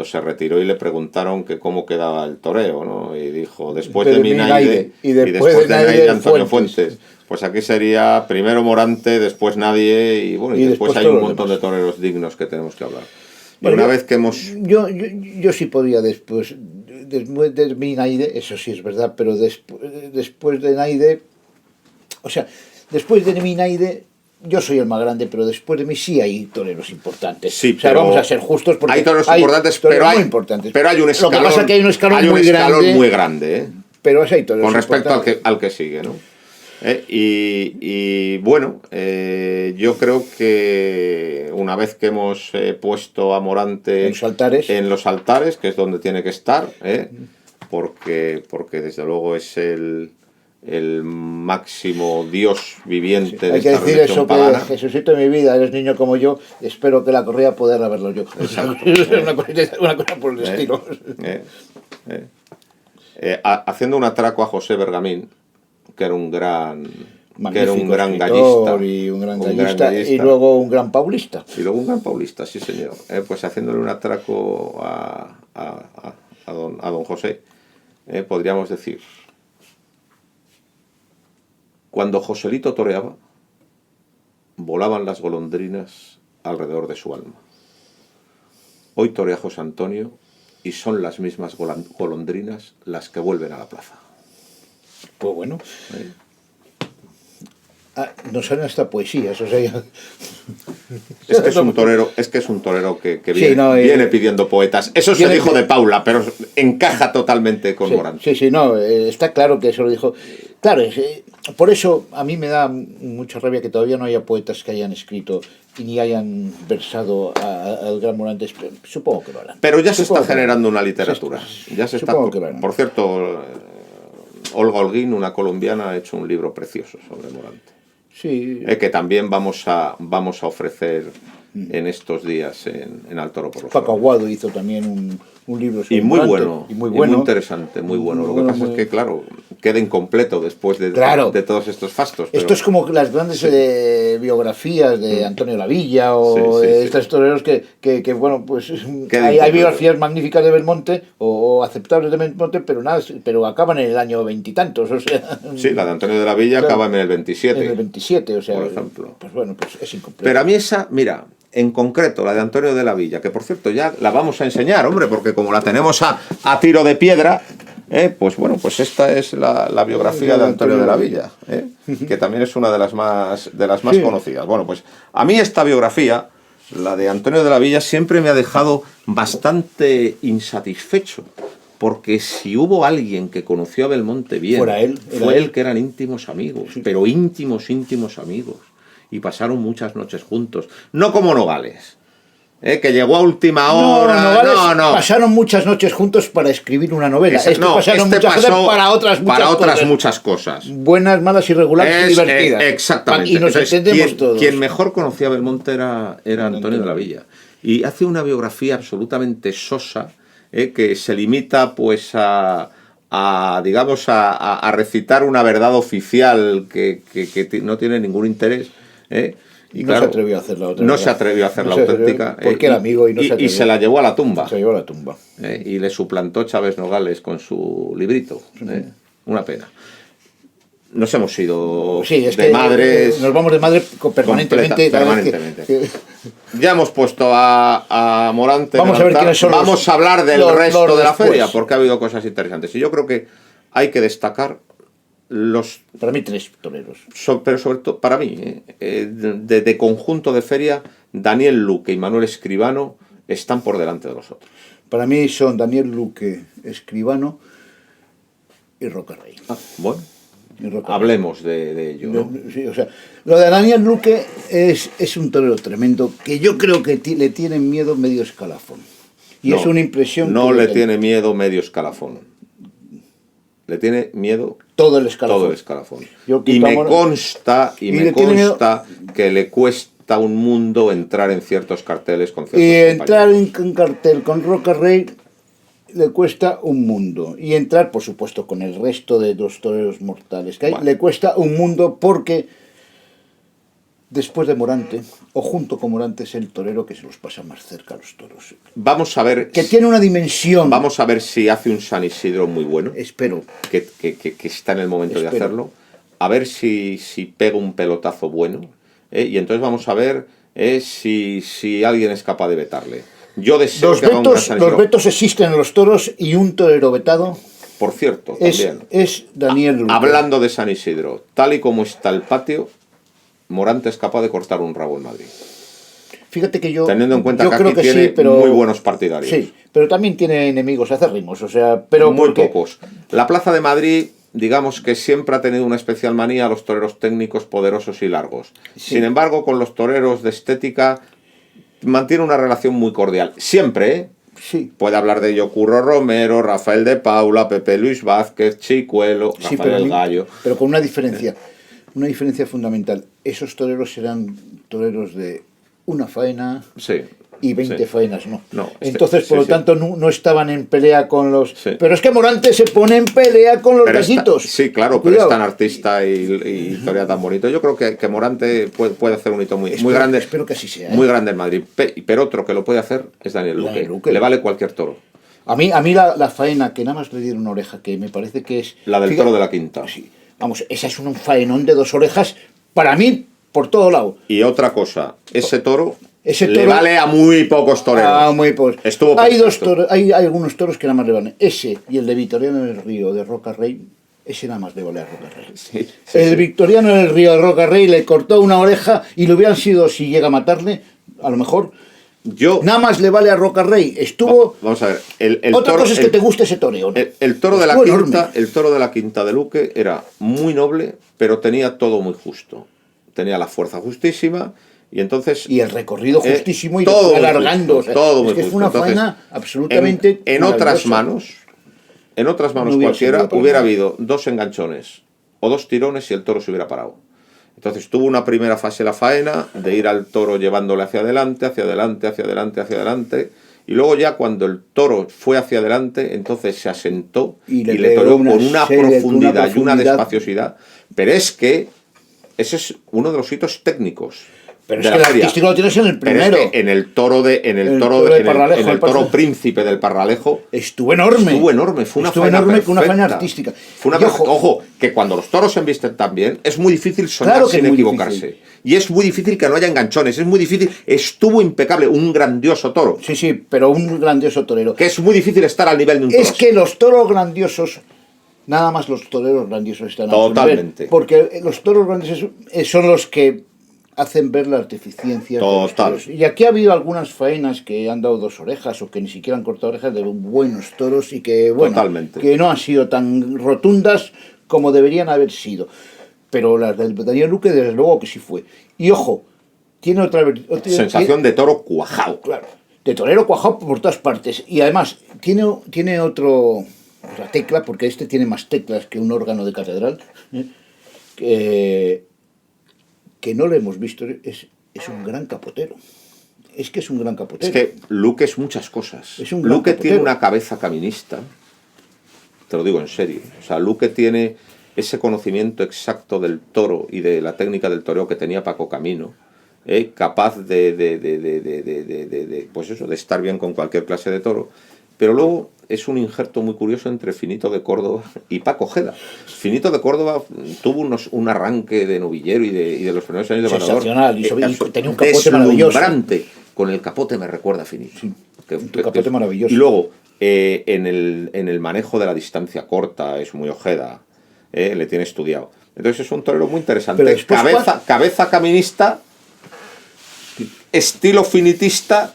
se retiró y le preguntaron que cómo quedaba el toreo, ¿no? Y dijo, después de Minaide y después de Naide Antonio Fuentes. Pues aquí sería primero Morante, después nadie, y después hay un montón de toreros dignos que tenemos que hablar. Y una vez que hemos... Yo sí podría después de Minaide, eso sí es verdad, pero después de Naide, o sea, después de Minaide... Yo soy el más grande, pero después de mí sí hay toreros importantes. Sí, o sea, vamos a ser justos porque hay toreros importantes, pero hay un escalón. Lo que pasa es que hay un escalón muy grande, ¿eh? Pero hay toreros con respecto al que sigue, ¿no? Yo creo que una vez que hemos puesto a Morante en los altares, que es donde tiene que estar, porque desde luego es el máximo Dios viviente de esta religión pagana. Hay que decir eso, pagana. Que Jesucito de mi vida, eres niño como yo, espero que la correa poder haberlo yo. una cosa por el estilo. Haciendo un atraco a José Bergamín, que era un gran gallista. Y un gran gallista. Y luego un gran paulista. Sí señor. Pues haciéndole un atraco a don José, podríamos decir: cuando Joselito toreaba, volaban las golondrinas alrededor de su alma. Hoy torea José Antonio y son las mismas golondrinas las que vuelven a la plaza. Pues bueno. Nos salen hasta poesías, o sea... Es que es un torero que viene pidiendo poetas. Eso se dijo de Paula, pero encaja totalmente con Morante. Sí, está claro que eso lo dijo. Claro, por eso a mí me da mucha rabia que todavía no haya poetas que hayan escrito y ni hayan versado al gran Morante. Supongo que lo harán. Pero ya se está generando una literatura. Por cierto, Olga Holguín, una colombiana, ha hecho un libro precioso sobre Morante. Sí. Que también vamos a ofrecer en estos días en Al Toro por los Paco Aguado hizo también un libro sobre muy Morante, bueno, y muy interesante, muy bueno. Lo que pasa es que, claro, queda incompleto después de todos estos fastos. Pero... Esto es como las grandes biografías de Antonio Lavilla o de estos toreros que pues hay biografías magníficas de Belmonte o aceptables de Belmonte, pero acaban en el año veintitantos, o sea... Sí, la de Antonio de Lavilla acaba en el 27. En el 27, o sea... Por ejemplo. Pues bueno, pues es incompleto. Pero a mí esa, mira... En concreto, la de Antonio de la Villa, que por cierto ya la vamos a enseñar, hombre, porque como la tenemos a tiro de piedra, pues esta es la biografía de Antonio de la Villa, que también es una de las más conocidas. Bueno, pues a mí esta biografía, la de Antonio de la Villa, siempre me ha dejado bastante insatisfecho, porque si hubo alguien que conoció a Belmonte bien, fue él, que eran íntimos amigos, pero íntimos amigos. Y pasaron muchas noches juntos. No como Nogales, que llegó a última hora. No. Pasaron muchas noches juntos para escribir una novela. Pasaron para otras muchas cosas. Buenas, malas, irregulares y divertidas. Exactamente. Y nos entendemos todos. Quien mejor conocía a Belmonte era Antonio de la Villa. Y hace una biografía absolutamente sosa, que se limita pues a recitar una verdad oficial que no tiene ningún interés. Y no se atrevió a hacer la otra. No se atrevió a hacer la auténtica. Porque era amigo y no se atrevió. Y se la llevó a la tumba. Se llevó a la tumba. Y le suplantó Chávez Nogales con su librito. Una pena. Nos hemos ido de madres. Nos vamos de madre permanentemente. Ya hemos puesto a Morante. Vamos a ver quiénes son Vamos a hablar del resto de la feria, porque ha habido cosas interesantes. Y yo creo que hay que destacar para mí 3 toreros. Pero sobre todo, para mí, de conjunto de feria, Daniel Luque y Manuel Escribano están por delante de los otros. Para mí son Daniel Luque, Escribano y Roca Rey. Bueno, hablemos de ello, ¿no? Sí, o sea, lo de Daniel Luque es un torero tremendo que yo creo que le tienen miedo medio escalafón. Y es una impresión. No le tiene miedo medio escalafón. Le tiene miedo todo el escalafón. Todo el escalafón. Yo Y me quitamos- consta que le cuesta un mundo entrar en ciertos carteles con ciertos Y entrar compañeros. en un cartel con Roca Rey le cuesta un mundo. Y entrar, por supuesto, con el resto de los toreros mortales que hay, Bueno. le cuesta un mundo porque después de Morante, o junto con Morante, es el torero que se los pasa más cerca a los toros. Vamos a ver. Que tiene una dimensión. Vamos a ver si hace un San Isidro muy bueno, Espero. que está en el momento de Espero. hacerlo. A ver si pega un pelotazo bueno. Y entonces vamos a ver si alguien es capaz de vetarle. Yo deseo Los que haga un gran vetos, San los Isidro. vetos existen en los toros y un torero vetado Por cierto, es, también. es Daniel Luque. Hablando de San Isidro, tal y como está el patio, Morante es capaz de cortar un rabo en Madrid. Fíjate que yo. Teniendo en cuenta yo que creo aquí que tiene sí, pero, muy buenos partidarios. Sí, pero también tiene enemigos acérrimos, o sea, pero Muy porque- pocos. La Plaza de Madrid, digamos que siempre ha tenido una especial manía a los toreros técnicos, poderosos y largos. Sí. Sin embargo, con los toreros de estética mantiene una relación muy cordial. Siempre, ¿eh? Sí, Puede hablar de ello Curro Romero, Rafael de Paula, Pepe Luis Vázquez, Chicuelo, sí, Rafael el pero, Gallo. pero con una diferencia fundamental. Esos toreros serán toreros de una faena Sí. y 20 sí. faenas, ¿no? No, Entonces, por sí, lo sí. tanto, no estaban en pelea con los... Sí. Pero es que Morante se pone en pelea con los Pero gallitos. sí, claro, pero Cuidado. es tan artista y historia tan bonito. Yo creo que Morante puede hacer un hito muy Espero- grande. Espero que así sea. ¿eh? Muy grande en Madrid. Pero otro que lo puede hacer es Daniel Luque. Daniel Luque. Le vale cualquier toro. A mí la faena, que nada más le dieron una oreja, que me parece que es... La del Fíjate- toro de la quinta. Sí, vamos, esa es un faenón de 2 orejas, para mí, por todo lado. Y otra cosa, ese toro Ese le toro- vale a muy pocos toreros. Ah, muy pues. Estuvo Hay perfecto. hay algunos toros que nada más le valen. Ese y el de Victoriano del Río de Roca Rey, ese nada más le vale a Roca Rey. Sí, sí, El sí. Victoriano del Río de Roca Rey le cortó una oreja y lo hubieran sido, si llega a matarle, a lo mejor, Yo, nada más le vale a Roca Rey. Estuvo... vamos a ver, el Otra toro, cosa es que te guste ese toreo, ¿no? el toro de la Estuvo quinta, enorme. el toro de la quinta de Luque era muy noble, pero tenía todo muy justo. Tenía la fuerza justísima y entonces Y el recorrido justísimo y todo fue muy alargando. justo, o sea, todo es muy que justo. fue una Entonces, faena absolutamente en otras maravillosa. manos No hubiera cualquiera servido para hubiera nada. habido 2 enganchones o 2 tirones y el toro se hubiera parado. Entonces tuvo una primera fase la faena de ir al toro llevándole hacia adelante, hacia adelante, hacia adelante, hacia adelante. Y luego ya cuando el toro fue hacia adelante, entonces se asentó Y y le le pegó toreó una con una serie, con una profundidad y una profundidad. despaciosidad. Pero es que ese es uno de los hitos técnicos. Pero de es que la el feria. artístico lo tienes en el Pero primero. es que en el toro de El toro de Parralejo, en el el toro Parralejo. príncipe del Parralejo Estuvo enorme. estuvo enorme, fue una Estuvo faena enorme con una faena perfecta. artística. Fue una Y ojo, ojo, que cuando los toros se embisten tan bien, es muy difícil soñar Claro que sin es muy equivocarse. difícil. Y es muy difícil que no haya enganchones, es muy difícil. Estuvo impecable, un grandioso toro. Sí, sí, pero un grandioso torero. Que es muy difícil estar al nivel de un toro. Es que los toros grandiosos, nada más los toreros grandiosos están a su Totalmente. nivel, porque los toros grandiosos son los que hacen ver las deficiencias de los Total. toros. Y aquí ha habido algunas faenas que han dado 2 orejas o que ni siquiera han cortado orejas de buenos toros y que, bueno, Totalmente. que no han sido tan rotundas como deberían haber sido. Pero las del Daniel Luque, desde luego que sí fue. Y ojo, tiene Sensación de toro cuajado. Claro, de torero cuajado por todas partes. Y además, tiene otra tecla, porque este tiene más teclas que un órgano de catedral, que no lo hemos visto, es un gran capotero. Es que es un gran capotero. Es que Luque es muchas cosas. Es un gran Luque tiene capotero. una cabeza caminista. Te lo digo en serio. O sea, Luque tiene ese conocimiento exacto del toro y de la técnica del toreo que tenía Paco Camino, capaz pues eso, de estar bien con cualquier clase de toro. Pero luego es un injerto muy curioso entre Finito de Córdoba y Paco Ojeda. Finito de Córdoba tuvo un arranque de novillero y de los primeros años de Matador. Sensacional, y tenía un capote maravilloso. Deslumbrante. Con el capote me recuerda a Finito. Sí, un capote maravilloso. Y luego, en el manejo de la distancia corta, es muy Ojeda, le tiene estudiado. Entonces es un torero muy interesante. Pero después, Cabeza caminista, estilo finitista,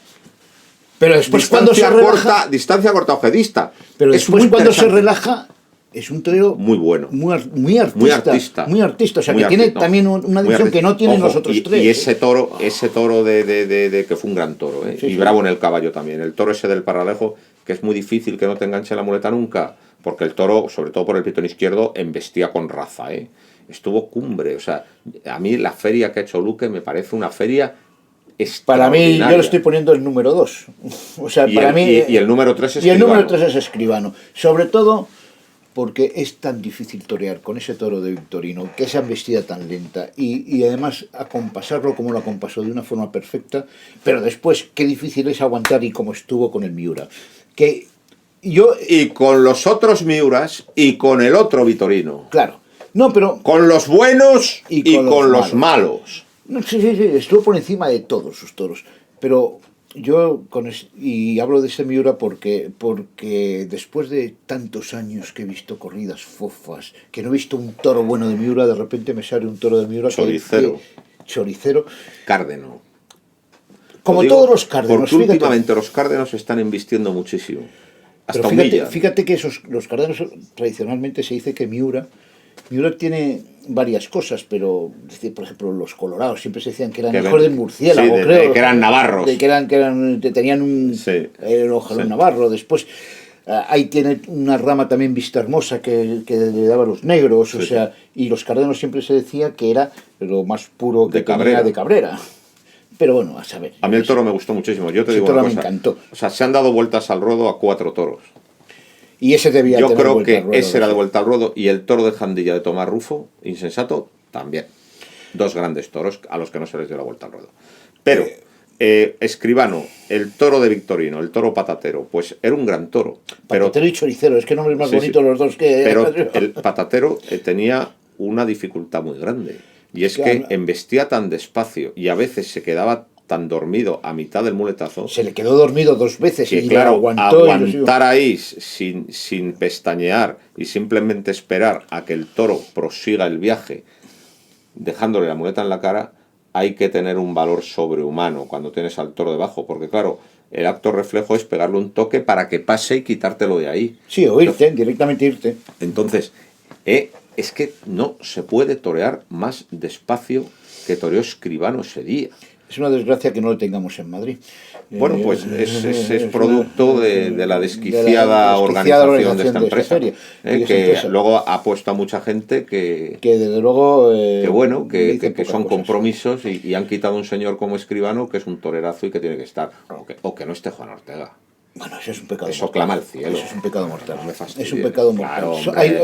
Pero después cuando se relaja, distancia corta ojedista. pero Es después muy cuando se interesante. relaja, es un torero Muy bueno. muy artista. Muy artista. Muy artista. O sea, Muy que tiene artista. también una Muy dimensión artista. que no tienen Ojo, los otros y, tres. Y ese toro que fue un gran toro, Sí, y sí. bravo en el caballo también. El toro ese del Parralejo, que es muy difícil que no te enganche la muleta nunca. porque el toro, sobre todo por el pitón izquierdo, embestía con raza, ¿eh? Estuvo cumbre, o sea, a mí la feria que ha hecho Luque me parece una feria Para mí, extraordinaria. yo le estoy poniendo el número 2. O sea, Y para el, mí. y el número 3 es Y el número Escribano. 3 es Escribano. Sobre todo porque es tan difícil torear con ese toro de Victorino, que esa embestida tan lenta, y además acompasarlo como lo acompasó de una forma perfecta, pero después qué difícil es aguantar y como estuvo con el Miura. Que yo. Y con los otros Miuras y con el otro Vitorino. Claro. No, pero. Con los buenos Y y con con los los malos. No, sí, sí, sí, estuvo por encima de todos sus toros. Pero yo, y hablo de ese Miura porque después de tantos años que he visto corridas fofas, que no he visto un toro bueno de Miura, de repente me sale un toro de Miura Choricero. Choricero. Cárdeno. Como Lo digo todos los cárdenos. Porque últimamente los cárdenos se están embistiendo muchísimo. Hasta Pero fíjate, humilla. fíjate que los cárdenos tradicionalmente se dice que Miura tiene varias cosas, pero por ejemplo los colorados siempre se decían que eran Que mejor ven- del murciélago, sí, creo. que eran navarros. Que tenían un Sí, ojalá sí. un navarro. Después ahí tiene una rama también Vista Hermosa que le daba a los negros, o Sí, sea, y los cardenos siempre se decía que era lo más puro que De tenía Cabrera. de Cabrera. Pero bueno, a saber. A mí el toro me gustó muchísimo. Yo te Ese digo toro una me cosa. encantó. O sea, se han dado vueltas al ruedo a 4 toros. Y ese debía Yo tener creo vuelta que al ruedo, ese era de sí. vuelta al ruedo y el toro de Jandilla de Tomás Rufo, insensato, también. 2 grandes toros a los que no se les dio la vuelta al ruedo. Pero, Escribano, el toro de Victorino, el toro patatero, pues era un gran toro. Pero, Patatero y choricero, es que nombres más Sí, bonitos sí. los dos que... pero el patatero tenía una dificultad muy grande. Y es que embestía tan despacio y a veces se quedaba tan dormido a mitad del muletazo Se le quedó dormido 2 veces que y claro, aguantó. aguantar ahí sin pestañear y simplemente esperar a que el toro prosiga el viaje dejándole la muleta en la cara, hay que tener un valor sobrehumano cuando tienes al toro debajo, porque claro, el acto reflejo es pegarle un toque para que pase y quitártelo de ahí. Sí, o irte, directamente irte. Entonces, es que no se puede torear más despacio que toreó Escribano ese día. Es una desgracia que no lo tengamos en Madrid. Bueno, pues es una- producto de la desquiciada organización de esta empresa, feria, y de esa que empresa. luego ha puesto a mucha gente que Desde luego... bueno, que dicen pocas son cosas. compromisos y han quitado a un señor como Escribano que es un torerazo y que tiene que estar, o que no esté Juan Ortega. Bueno, eso es un pecado Eso mortal. clama al cielo. Eso es un pecado mortal. No me fastidies. Es un pecado mortal. Claro,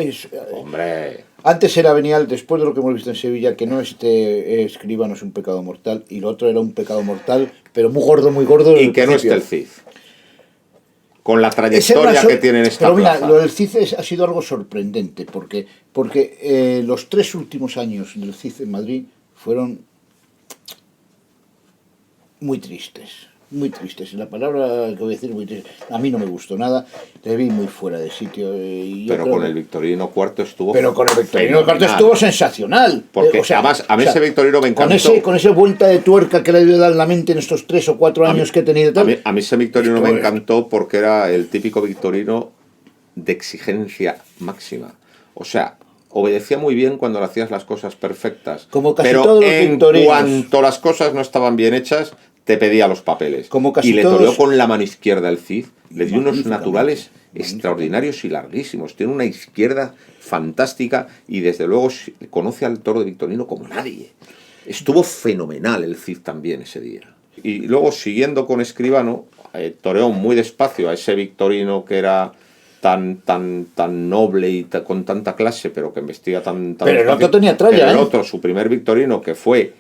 hombre. Antes era venial, después de lo que hemos visto en Sevilla, que no esté Escribano es un pecado mortal, y lo otro era un pecado mortal, pero muy gordo desde Y el que no esté principio. el Cid. Con la Ese trayectoria brazo- que tiene en esta Pero mira, plaza. lo del CID ha sido algo sorprendente, porque los 3 últimos años del CID en Madrid fueron muy tristes. Muy tristes. La palabra que voy a decir, muy triste. A mí no me gustó nada, le vi muy fuera de sitio. Y yo Pero creo con que- el Victorino cuarto estuvo. Pero con el Victorino fenomenal. cuarto estuvo sensacional. Porque además, a mí ese Victorino me encantó. Con esa vuelta de tuerca que le dio dar la mente en estos 3 o 4 años que he tenido. Tal, A mí ese Victorino me Esto es- encantó porque era el típico Victorino de exigencia máxima. O sea, obedecía muy bien cuando le hacías las cosas perfectas. Como casi pero todos los en victorinos. cuanto las cosas no estaban bien hechas, te pedía los papeles. Como casi y le todos- toreó con la mano izquierda el Cid. Le dio unos Magníficamente, naturales magníficamente. extraordinarios y larguísimos. Tiene una izquierda fantástica y desde luego conoce al toro de Victorino como nadie. Estuvo fenomenal el Cid también ese día. Y luego, siguiendo con Escribano, toreó muy despacio a ese Victorino que era tan noble y con tanta clase, pero que embestía tan Pero el despacio. otro tenía tralla, Pero el ¿eh? otro, su primer Victorino, que fue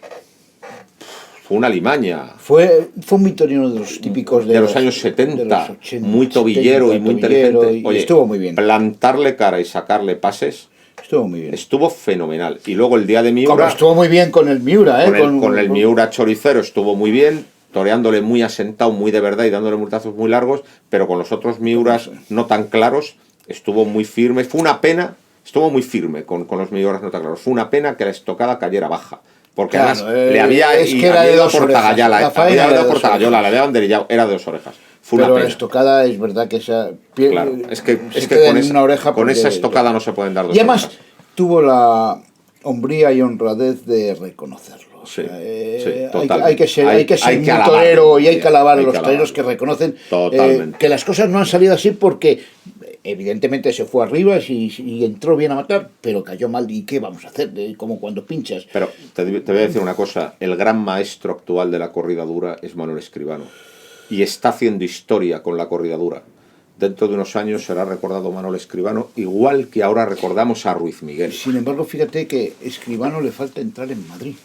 una limaña. Fue un Victorino de los típicos De los años 70, de los 80, muy tobillero 70, y muy tobillero, inteligente. y Oye, estuvo muy bien. plantarle cara y sacarle pases, Estuvo muy bien. estuvo fenomenal. Y luego el día de Como Miura, estuvo muy bien con el Miura, ¿eh? con el Miura choricero estuvo muy bien, toreándole muy asentado, muy de verdad y dándole multazos muy largos, pero con los otros Miuras no tan claros, estuvo muy firme. Fue una pena, estuvo muy firme con los Miuras no tan claros. Fue una pena que la estocada cayera baja. Porque Claro, además le había es que era había de ido dos por orejas. Tagayola, La faena había era ido de por dos Tagayola, orejas. le había banderillado, era de 2 orejas. Fue una Pero la pena. estocada es verdad que esa Claro, es que queda con, en una oreja con esa porque- estocada no se pueden dar 2 Y además orejas. tuvo la hombría y honradez de reconocerlo. O Sí, sea, sí, totalmente. hay que ser Hay que muy alabarlo, torero y hay que alabar a hay los que toreros alabarlo. que reconocen Totalmente. que las cosas no han salido así porque evidentemente se fue arriba y entró bien a matar, pero cayó mal. ¿Y qué vamos a hacer? Como cuando pinchas. Pero te voy a decir una cosa, el gran maestro actual de la corrida dura es Manuel Escribano, y está haciendo historia con la corrida dura. Dentro de unos años será recordado Manuel Escribano, igual que ahora recordamos a Ruiz Miguel. Sin embargo, fíjate que Escribano le falta entrar en Madrid.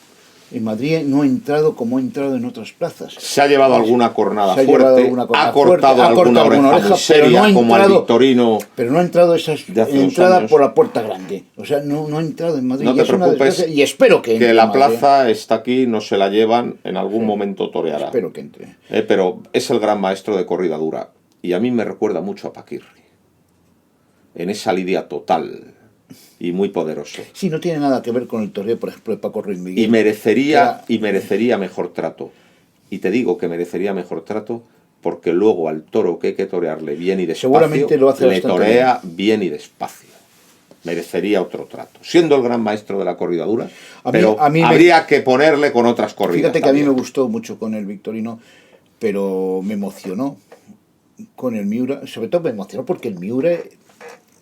En Madrid no ha entrado como ha entrado en otras plazas. Se ha llevado alguna cornada fuerte, ha cortado alguna oreja muy seria, como al Victorino. Pero no ha entrado esa entrada por la puerta grande. O sea, no ha entrado en Madrid. No te preocupes, y espero que entre. Que la plaza está aquí, no se la llevan, en algún momento toreará. Espero que entre. Pero es el gran maestro de corrida dura. Y a mí me recuerda mucho a Paquirri. En esa lidia total. Y muy poderoso. Sí, no tiene nada que ver con el torneo, por ejemplo, de Paco Ruiz Miguel. Y merecería mejor trato. Y te digo que merecería mejor trato porque luego al toro que hay que torearle bien y despacio, seguramente lo hace le torea bien y despacio. Merecería otro trato. Siendo el gran maestro de la corrida dura, pero habría que ponerle con otras corridas. Fíjate que también. A mí me gustó mucho con el Victorino, pero me emocionó con el Miura. Sobre todo me emocionó porque el Miura...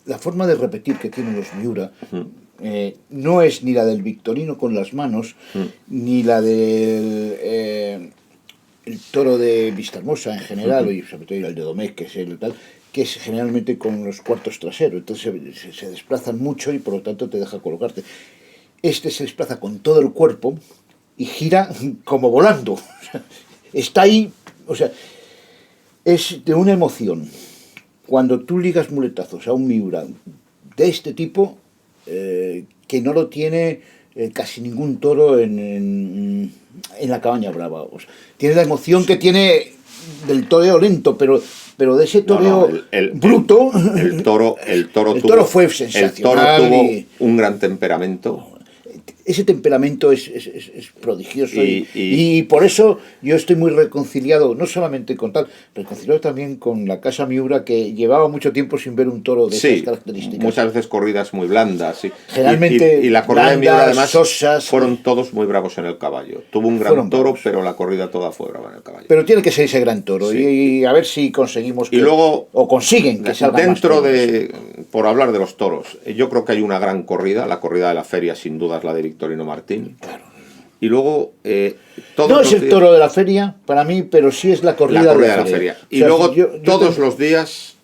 La forma de repetir que tienen los Miura no es ni la del Victorino con las manos, ni la del el toro de Vistahermosa en general, y sobre todo el de Domecq, que es el tal, que es generalmente con los cuartos traseros. Entonces se desplazan mucho y por lo tanto te deja colocarte. Este se desplaza con todo el cuerpo y gira como volando. O sea, está ahí, o sea, es de una emoción. Cuando tú ligas muletazos a un Miura de este tipo, que no lo tiene casi ningún toro en la Cabaña Brava. O sea, tiene la emoción que tiene del toreo lento, pero de ese toreo bruto... El toro fue sensacional. El toro tuvo un gran temperamento. Ese temperamento es prodigioso y por eso yo estoy muy reconciliado, no solamente con tal, reconciliado también con la Casa Miura, que llevaba mucho tiempo sin ver un toro de esas características. Muchas veces corridas muy blandas. Sí. Generalmente y la corrida de Miura, además, sosas, fueron todos muy bravos en el caballo. Tuvo un gran toro, pero la corrida toda fue brava en el caballo. Pero tiene que ser ese gran toro, y a ver si conseguimos que... Y luego, o consiguen que salga dentro más de... Por hablar de los toros, yo creo que hay una gran corrida, la corrida de la feria sin duda es la de Victorino Martín. Claro. Y luego no es el toro de la feria para mí, pero sí es la corrida de la feria. Y luego todos los días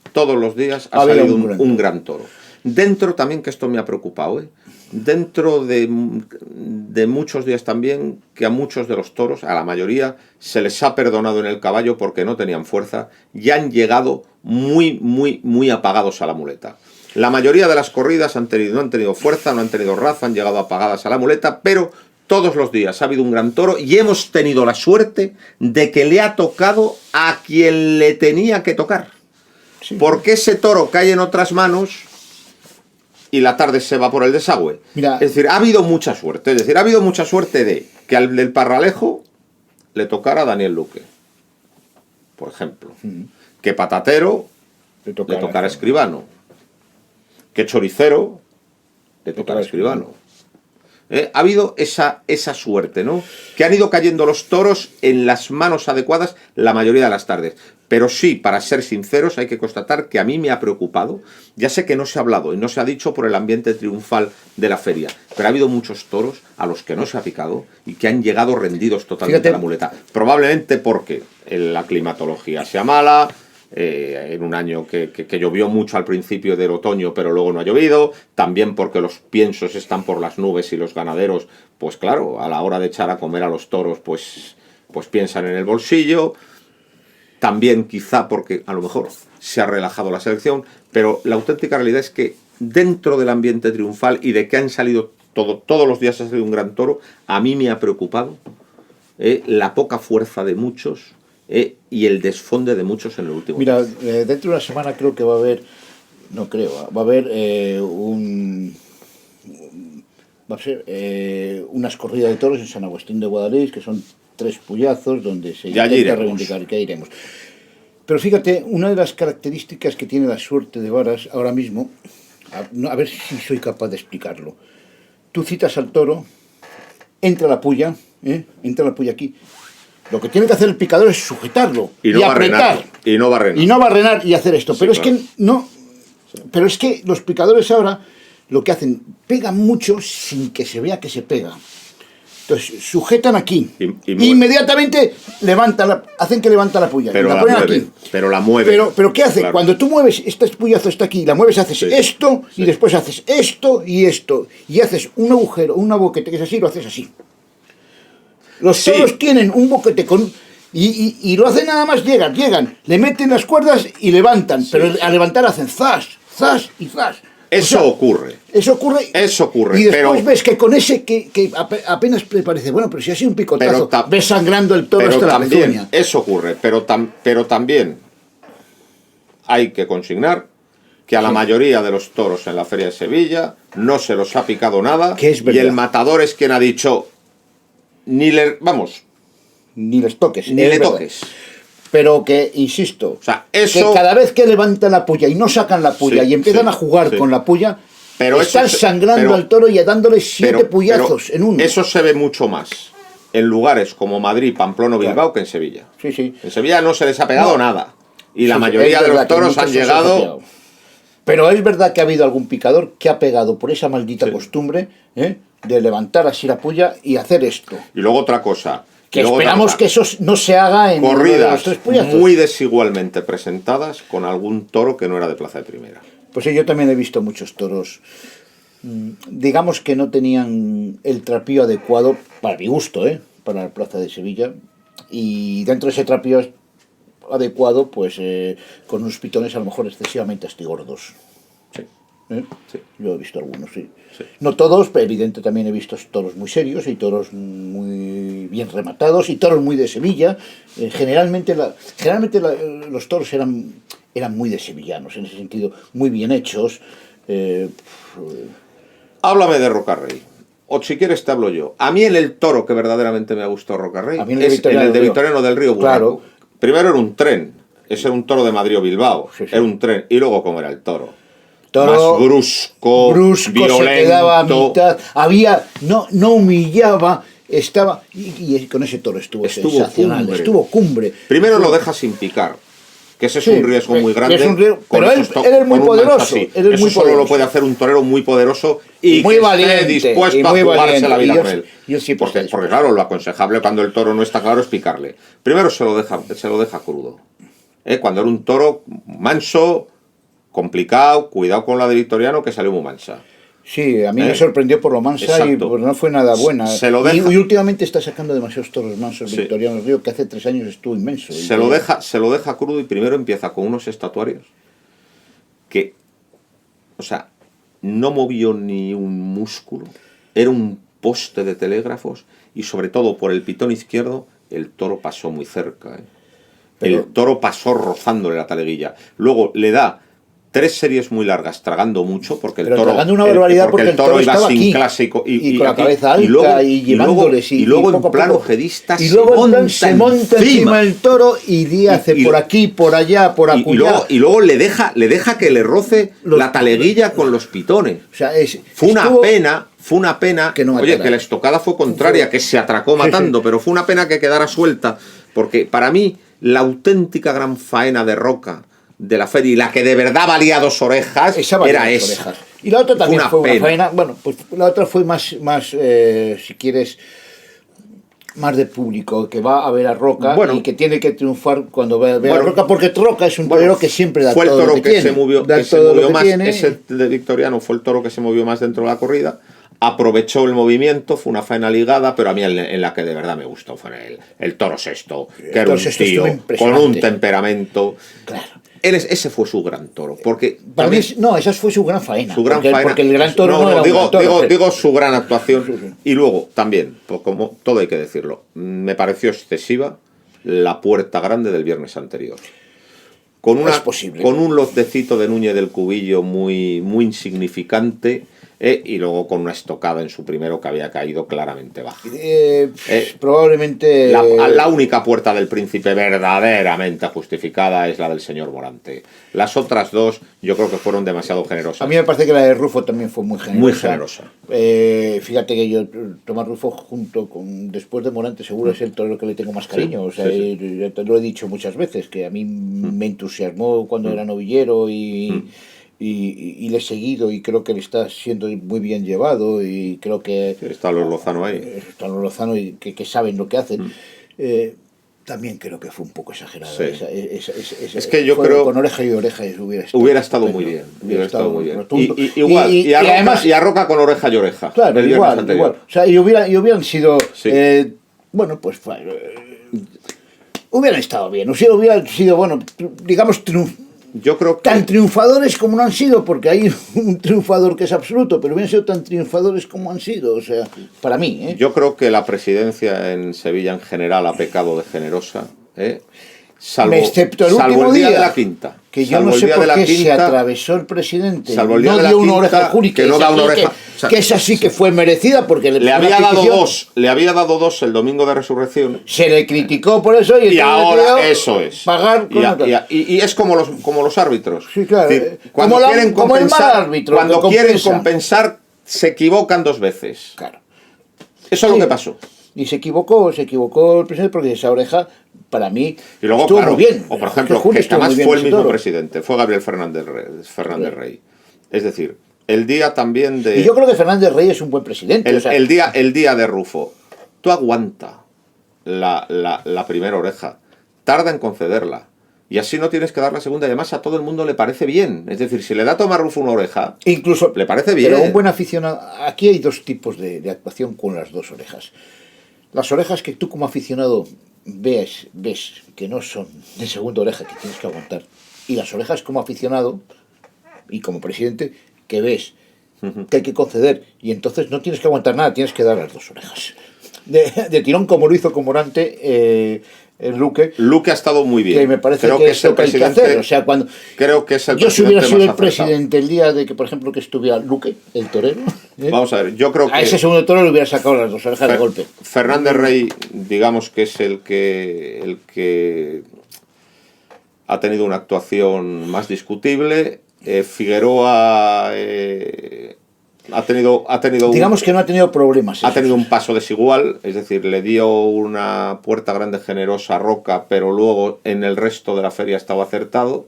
ha salido un gran toro. Dentro también, que esto me ha preocupado, dentro de muchos días también, que a muchos de los toros, a la mayoría, se les ha perdonado en el caballo porque no tenían fuerza y han llegado muy apagados a la muleta. La mayoría de las corridas no han tenido fuerza, no han tenido raza, han llegado apagadas a la muleta, pero todos los días ha habido un gran toro y hemos tenido la suerte de que le ha tocado a quien le tenía que tocar. Sí. Porque ese toro cae en otras manos y la tarde se va por el desagüe. Mira, es decir, ha habido mucha suerte. Es decir, ha habido mucha suerte de que al del Parralejo le tocara a Daniel Luque, por ejemplo. Que Patatero le tocara a Escribano. Que Choricero le tocara a Escribano. Ha habido esa suerte, ¿no? Que han ido cayendo los toros en las manos adecuadas la mayoría de las tardes. Pero sí, para ser sinceros, hay que constatar que a mí me ha preocupado. Ya sé que no se ha hablado y no se ha dicho por el ambiente triunfal de la feria, pero ha habido muchos toros a los que no se ha picado y que han llegado rendidos totalmente a la muleta. Probablemente porque la climatología sea mala, en un año que llovió mucho al principio del otoño, pero luego no ha llovido, también porque los piensos están por las nubes y los ganaderos, pues claro, a la hora de echar a comer a los toros, pues piensan en el bolsillo, también quizá porque a lo mejor se ha relajado la selección, pero la auténtica realidad es que dentro del ambiente triunfal y de que han salido todos los días ha salido un gran toro, a mí me ha preocupado la poca fuerza de muchos, y el desfonde de muchos en el último. Mira, dentro de una semana creo que va a haber, va a haber unas corridas de toros en San Agustín de Guadalix, que son 3 puyazos, donde se intenta reivindicar, que iremos. Pero fíjate, una de las características que tiene la suerte de Varas ahora mismo, a ver si soy capaz de explicarlo. Tú citas al toro, entra la puya aquí. Lo que tiene que hacer el picador es sujetarlo y apretar. Y no va a renar. Y no va a renar y hacer esto. Sí, pero claro. Es que no... Pero es que los picadores ahora lo que hacen, pegan mucho sin que se vea que se pega. Entonces, sujetan aquí. Inmediatamente hacen que levanta la puya. Pero la ponen aquí. Pero la mueven. Pero ¿qué hace? Claro. Cuando tú mueves, este puyazo está aquí, la mueves, haces esto, y después haces esto y esto. Y haces un agujero, una boquete que es así, lo haces así. Los toros tienen un boquete con... Y lo hacen nada más, llegan, le meten las cuerdas y levantan. Pero al levantar hacen zas, zas y zas. Eso ocurre. Eso ocurre. Y después ves que con ese que apenas te parece, bueno, pero si ha sido un picotazo, ves sangrando el toro hasta la pezuña. Eso ocurre, pero también hay que consignar que a la mayoría de los toros en la Feria de Sevilla no se los ha picado nada. Que es verdad. Y el matador es quien ha dicho, ni les toques. Pero que, insisto, o sea, eso, que cada vez que levantan la puya y no sacan la puya y empiezan a jugar con la puya, pero están sangrando al toro y dándole 7 puyazos en uno. Eso se ve mucho más en lugares como Madrid, Pamplona o Bilbao que en Sevilla. Sí. En Sevilla no se les ha pegado nada. Y la mayoría de los toros han llegado... Pero es verdad que ha habido algún picador que ha pegado por esa maldita costumbre de levantar así la puya y hacer esto. Y luego otra cosa... Que esperamos que eso no se haga en corridas los 3 puyazos. Muy desigualmente presentadas con algún toro que no era de plaza de primera. Pues sí, yo también he visto muchos toros, digamos que no tenían el trapío adecuado, para mi gusto, para la plaza de Sevilla. Y dentro de ese trapío adecuado, pues con unos pitones a lo mejor excesivamente astigordos. Sí. Yo he visto algunos, sí. No todos, pero evidente también he visto toros muy serios y toros muy bien rematados y toros muy de Sevilla. Generalmente los toros eran muy de sevillanos, en ese sentido, muy bien hechos. Háblame de Rocarrey. O si quieres te hablo yo. A mí el toro que verdaderamente me ha gustado Rocarrey es el de Victoriano del Río Burraco. Claro. Primero era un tren. Ese era un toro de Madrid o Bilbao. Sí. Era un tren. Y luego cómo era el toro. Más brusco, violento. Se quedaba a mitad, no humillaba, estaba, y con ese toro estuvo sensacional, estuvo cumbre. Primero lo deja sin picar, que ese es un riesgo muy grande. Pero él es muy poderoso. Eso solo lo puede hacer un torero muy poderoso y muy que valiente, esté dispuesto a jugarse la vida con él. Porque claro, lo aconsejable cuando el toro no está claro es picarle. Primero se lo deja crudo. Cuando era un toro manso, complicado, cuidado con la de Victoriano que salió muy mansa. Sí, a mí me sorprendió por lo mansa. Exacto. Y pues no fue nada buena. Y últimamente está sacando demasiados toros mansos Victoriano Río, que hace 3 años estuvo inmenso. Se lo deja crudo y primero empieza con unos estatuarios que, o sea, no movió ni un músculo, era un poste de telégrafos y sobre todo por el pitón izquierdo el toro pasó muy cerca. El toro pasó rozándole la taleguilla. Luego le da 3 series muy largas, tragando mucho, porque el toro... tragando una barbaridad porque el toro iba estaba sin aquí, clase y con la cabeza alta y llevándoles. Y luego en plan ojedista se monta encima el toro y hace por aquí, por allá, por acullá. Y luego le deja que le roce la taleguilla con los pitones. O sea, fue una pena que la estocada fue contraria, que se atracó matando, pero fue una pena que quedara suelta, porque para mí la auténtica gran faena de Roca de la feria y la que de verdad valía 2 orejas era esa. Y la otra también fue una faena. Bueno, pues la otra fue más si quieres, más de público, que va a ver a Roca y que tiene que triunfar cuando ve a Roca, porque Roca es un torero que siempre da todo lo que tiene. Fue el toro que se movió más, ese de Victoriano fue el toro que se movió más dentro de la corrida. Aprovechó el movimiento, fue una faena ligada, pero a mí en la que de verdad me gustó fue el toro sexto, que era un tío con un temperamento. Claro. Ese fue su gran toro, porque para mí esa fue su gran faena. Porque el gran toro no era un gran toro. Digo su gran actuación. Sí. Y luego también, pues como todo hay que decirlo, me pareció excesiva la puerta grande del viernes anterior. Con un locecito de Núñez del Cubillo muy insignificante. Y luego con una estocada en su primero que había caído claramente baja. Probablemente... La única puerta del Príncipe verdaderamente justificada es la del señor Morante. Las otras 2 yo creo que fueron demasiado generosas. A mí me parece que la de Rufo también fue muy generosa. Muy generosa. Fíjate que yo, Tomás Rufo, después de Morante, seguro es el torero que le tengo más cariño. Yo te lo he dicho muchas veces, que a mí me entusiasmó cuando era novillero y y le he seguido y creo que le está siendo muy bien llevado y creo que Está los Lozano ahí. están los Lozano y que saben lo que hacen. También creo que fue un poco exagerado. Sí. Es que yo creo... Con oreja y oreja hubiera estado muy bien. Hubiera estado muy bien. Y a Roca con oreja y oreja. Claro, igual. O sea, y hubieran sido... Sí. Bueno, pues... hubieran estado bien. O sea, hubieran sido, bueno, digamos, yo creo que... tan triunfadores como no han sido, porque hay un triunfador que es absoluto, pero hubieran sido tan triunfadores como han sido, o sea, para mí. Yo creo que la presidencia en Sevilla en general ha pecado de generosa, excepto el salvo último el día día, de la quinta. que yo no sé por qué se atravesó el presidente, salvo el día no de la dio una quinta, oreja Juri, que no da una oreja, que esa sí que fue merecida, porque le había dado dos el domingo de resurrección. Se le criticó por eso y ahora eso es. Pagar y es como los árbitros. Sí, claro. Es decir, cuando quieren compensar, se equivocan dos veces. Claro. Eso es lo que pasó. Y se equivocó el presidente porque esa oreja, para mí, y luego, estuvo claro, muy bien. O por ejemplo, que además fue el mismo presidente, fue Gabriel Fernández Rey. Es decir, el día también de... Y yo creo que Fernández Rey es un buen presidente. El día de Rufo. Tú aguanta la primera oreja. Tarda en concederla. Y así no tienes que dar la segunda. Y además a todo el mundo le parece bien. Es decir, si le da a Tomás Rufo una oreja, incluso le parece bien. Pero un buen aficionado... Aquí hay dos tipos de actuación con las dos orejas. Las orejas que tú como aficionado ves que no son de segunda oreja, que tienes que aguantar. Y las orejas como aficionado y como presidente que ves que hay que conceder. Y entonces no tienes que aguantar nada, tienes que dar las dos orejas. De tirón, como lo hizo con Morante Luque. Luque ha estado muy bien. Que me parece que es lo que hay que hacer. O sea, cuando creo que es el yo si hubiera sido el acertado. Presidente el día de que, por ejemplo, que estuviera Luque, el torero, vamos a ver, yo creo que a ese segundo torero le hubiera sacado las dos orejas de golpe. Fernández Rey, digamos que es el que ha tenido una actuación más discutible. Figueroa ha tenido digamos que no ha tenido problemas. Ha tenido un paso desigual, es decir, le dio una puerta grande generosa a Roca, pero luego en el resto de la feria estaba acertado.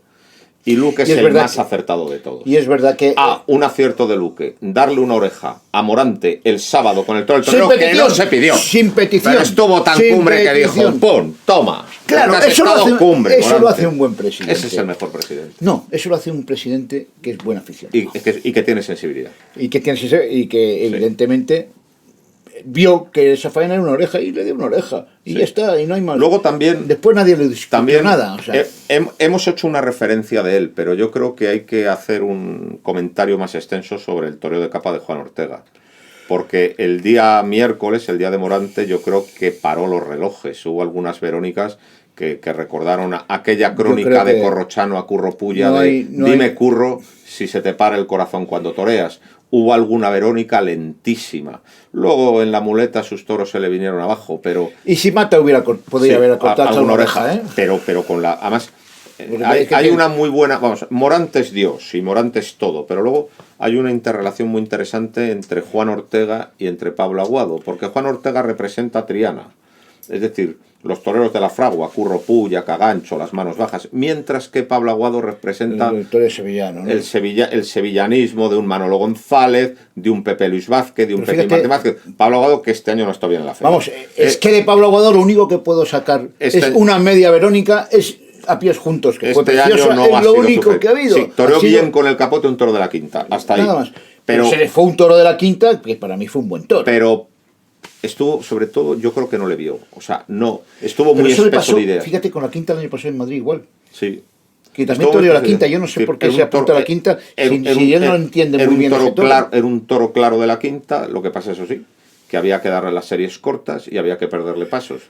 Y Luque es el más acertado de todos. Y es verdad que... un acierto de Luque. Darle una oreja a Morante el sábado con el toro del torneo que no se pidió. Sin petición. Pero estuvo tan cumbre que dijo, ¡pum! ¡Toma! Claro, eso lo hace un buen presidente. Ese es el mejor presidente. No, eso lo hace un presidente que es buen aficionado. Y que tiene sensibilidad. Y que evidentemente vio que esa faena era una oreja y le dio una oreja. Y ya está, y no hay más. Luego también... Después nadie le discutió nada. O sea. Hemos hecho una referencia de él, pero yo creo que hay que hacer un comentario más extenso sobre el toreo de capa de Juan Ortega. Porque el día miércoles, el día de Morante, yo creo que paró los relojes. Hubo algunas Verónicas que recordaron aquella crónica de Corrochano a Curro Puya dime Curro si se te para el corazón cuando toreas. Hubo alguna Verónica lentísima. Luego en la muleta sus toros se le vinieron abajo, pero... Y si Mata podría haber cortado alguna oreja, Pero con la... Además, hay una muy buena... Vamos, Morante es Dios y Morante es todo, pero luego hay una interrelación muy interesante entre Juan Ortega y entre Pablo Aguado, porque Juan Ortega representa a Triana. Es decir, los toreros de la fragua, Curro Puya, Cagancho, las manos bajas, mientras que Pablo Aguado representa el sevillano, ¿no? el sevillanismo de un Manolo González, de un Pepe Luis Vázquez, de un Pepe Martín Vázquez. Pablo Aguado, que este año no está bien en la feria. Vamos, es que de Pablo Aguado lo único que puedo sacar es una media Verónica, es a pies juntos, que fue preciosa, es lo único que ha habido. Sí, toreó bien con el capote un toro de la quinta, hasta ahí. Nada más. Pero se le fue un toro de la quinta, que para mí fue un buen toro. Pero estuvo, sobre todo, yo creo que no le vio. O sea, no, estuvo muy espeso de ideas. Fíjate, con la quinta el año pasado en Madrid igual. Sí. Que también toreó la quinta, yo no sé por qué se apunta a la quinta, si él no entiende muy bien ese toro. Era un toro claro de la quinta, lo que pasa eso sí, que había que darle las series cortas y había que perderle pasos.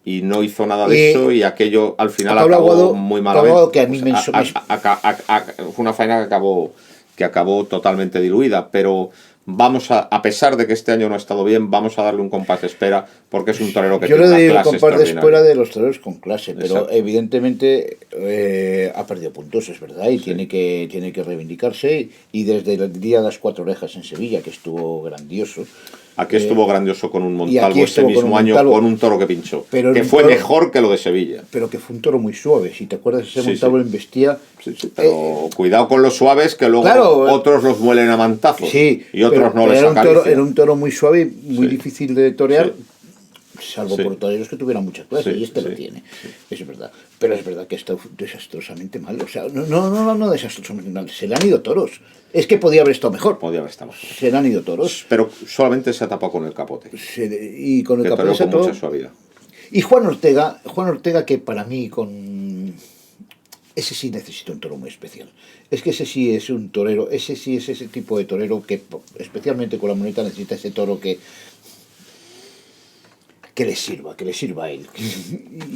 Y no hizo nada de eso y aquello al final acabó muy malamente. Que a mí fue una faena que acabó totalmente diluida, pero vamos a pesar de que este año no ha estado bien, vamos a darle un compás de espera porque es un torero que tiene una clase extraordinaria. Yo le doy un compás de espera de los toreros con clase, pero exacto. Evidentemente ha perdido puntos, es verdad, y tiene que reivindicarse, y desde el día de las cuatro orejas en Sevilla, que estuvo grandioso, Aquí estuvo grandioso con un y aquí Montalvo ese estuvo con mismo un año Montalvo, con un toro que pinchó, pero que un fue toro- mejor que lo de Sevilla. pero que fue un toro muy suave. Si te acuerdas, ese Sí, Montalvo sí. en embestía. Sí, sí, pero cuidado con los suaves, que luego Claro, otros los muelen a mantazos Sí, y otros no pero les era un toro, acarician. era un toro muy suave, muy Sí. difícil de torear, salvo Sí. por toreros que tuvieran mucha clase, Sí, y este lo sí, tiene. Es verdad. Pero es verdad que está desastrosamente mal. O sea, no desastrosamente mal. Se le han ido toros. Es que podía haber estado mejor. Podía haber estado mejor. Se le han ido toros. Pero solamente se ha tapado con el capote, Y con el que capote toreó con todo. mucha suavidad. Y Juan Ortega que para mí con ese sí necesita un toro muy especial. Es que ese sí es un torero, ese sí es ese tipo de torero que especialmente con la moneta necesita ese toro que le sirva a él.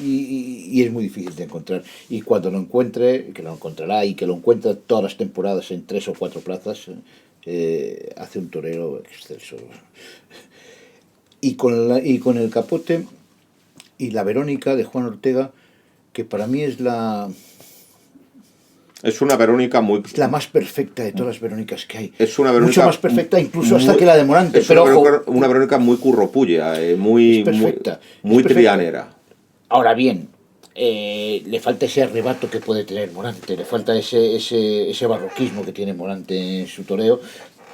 Y es muy difícil de encontrar. Y cuando lo encuentre, que lo encontrará y que lo encuentra todas las temporadas en 3 o 4 plazas, hace un torero excelso. Y con el capote y la Verónica de Juan Ortega, que para mí es la Es una Verónica muy... más perfecta de todas las Verónicas que hay. Es una Verónica mucho más perfecta incluso hasta muy- que la de Morante. Es Pero ojo, una Verónica muy curropulla, muy, Es perfecta, muy es perfecta. trianera. ahora bien, le falta ese arrebato que puede tener Morante, le falta ese barroquismo que tiene Morante en su toreo,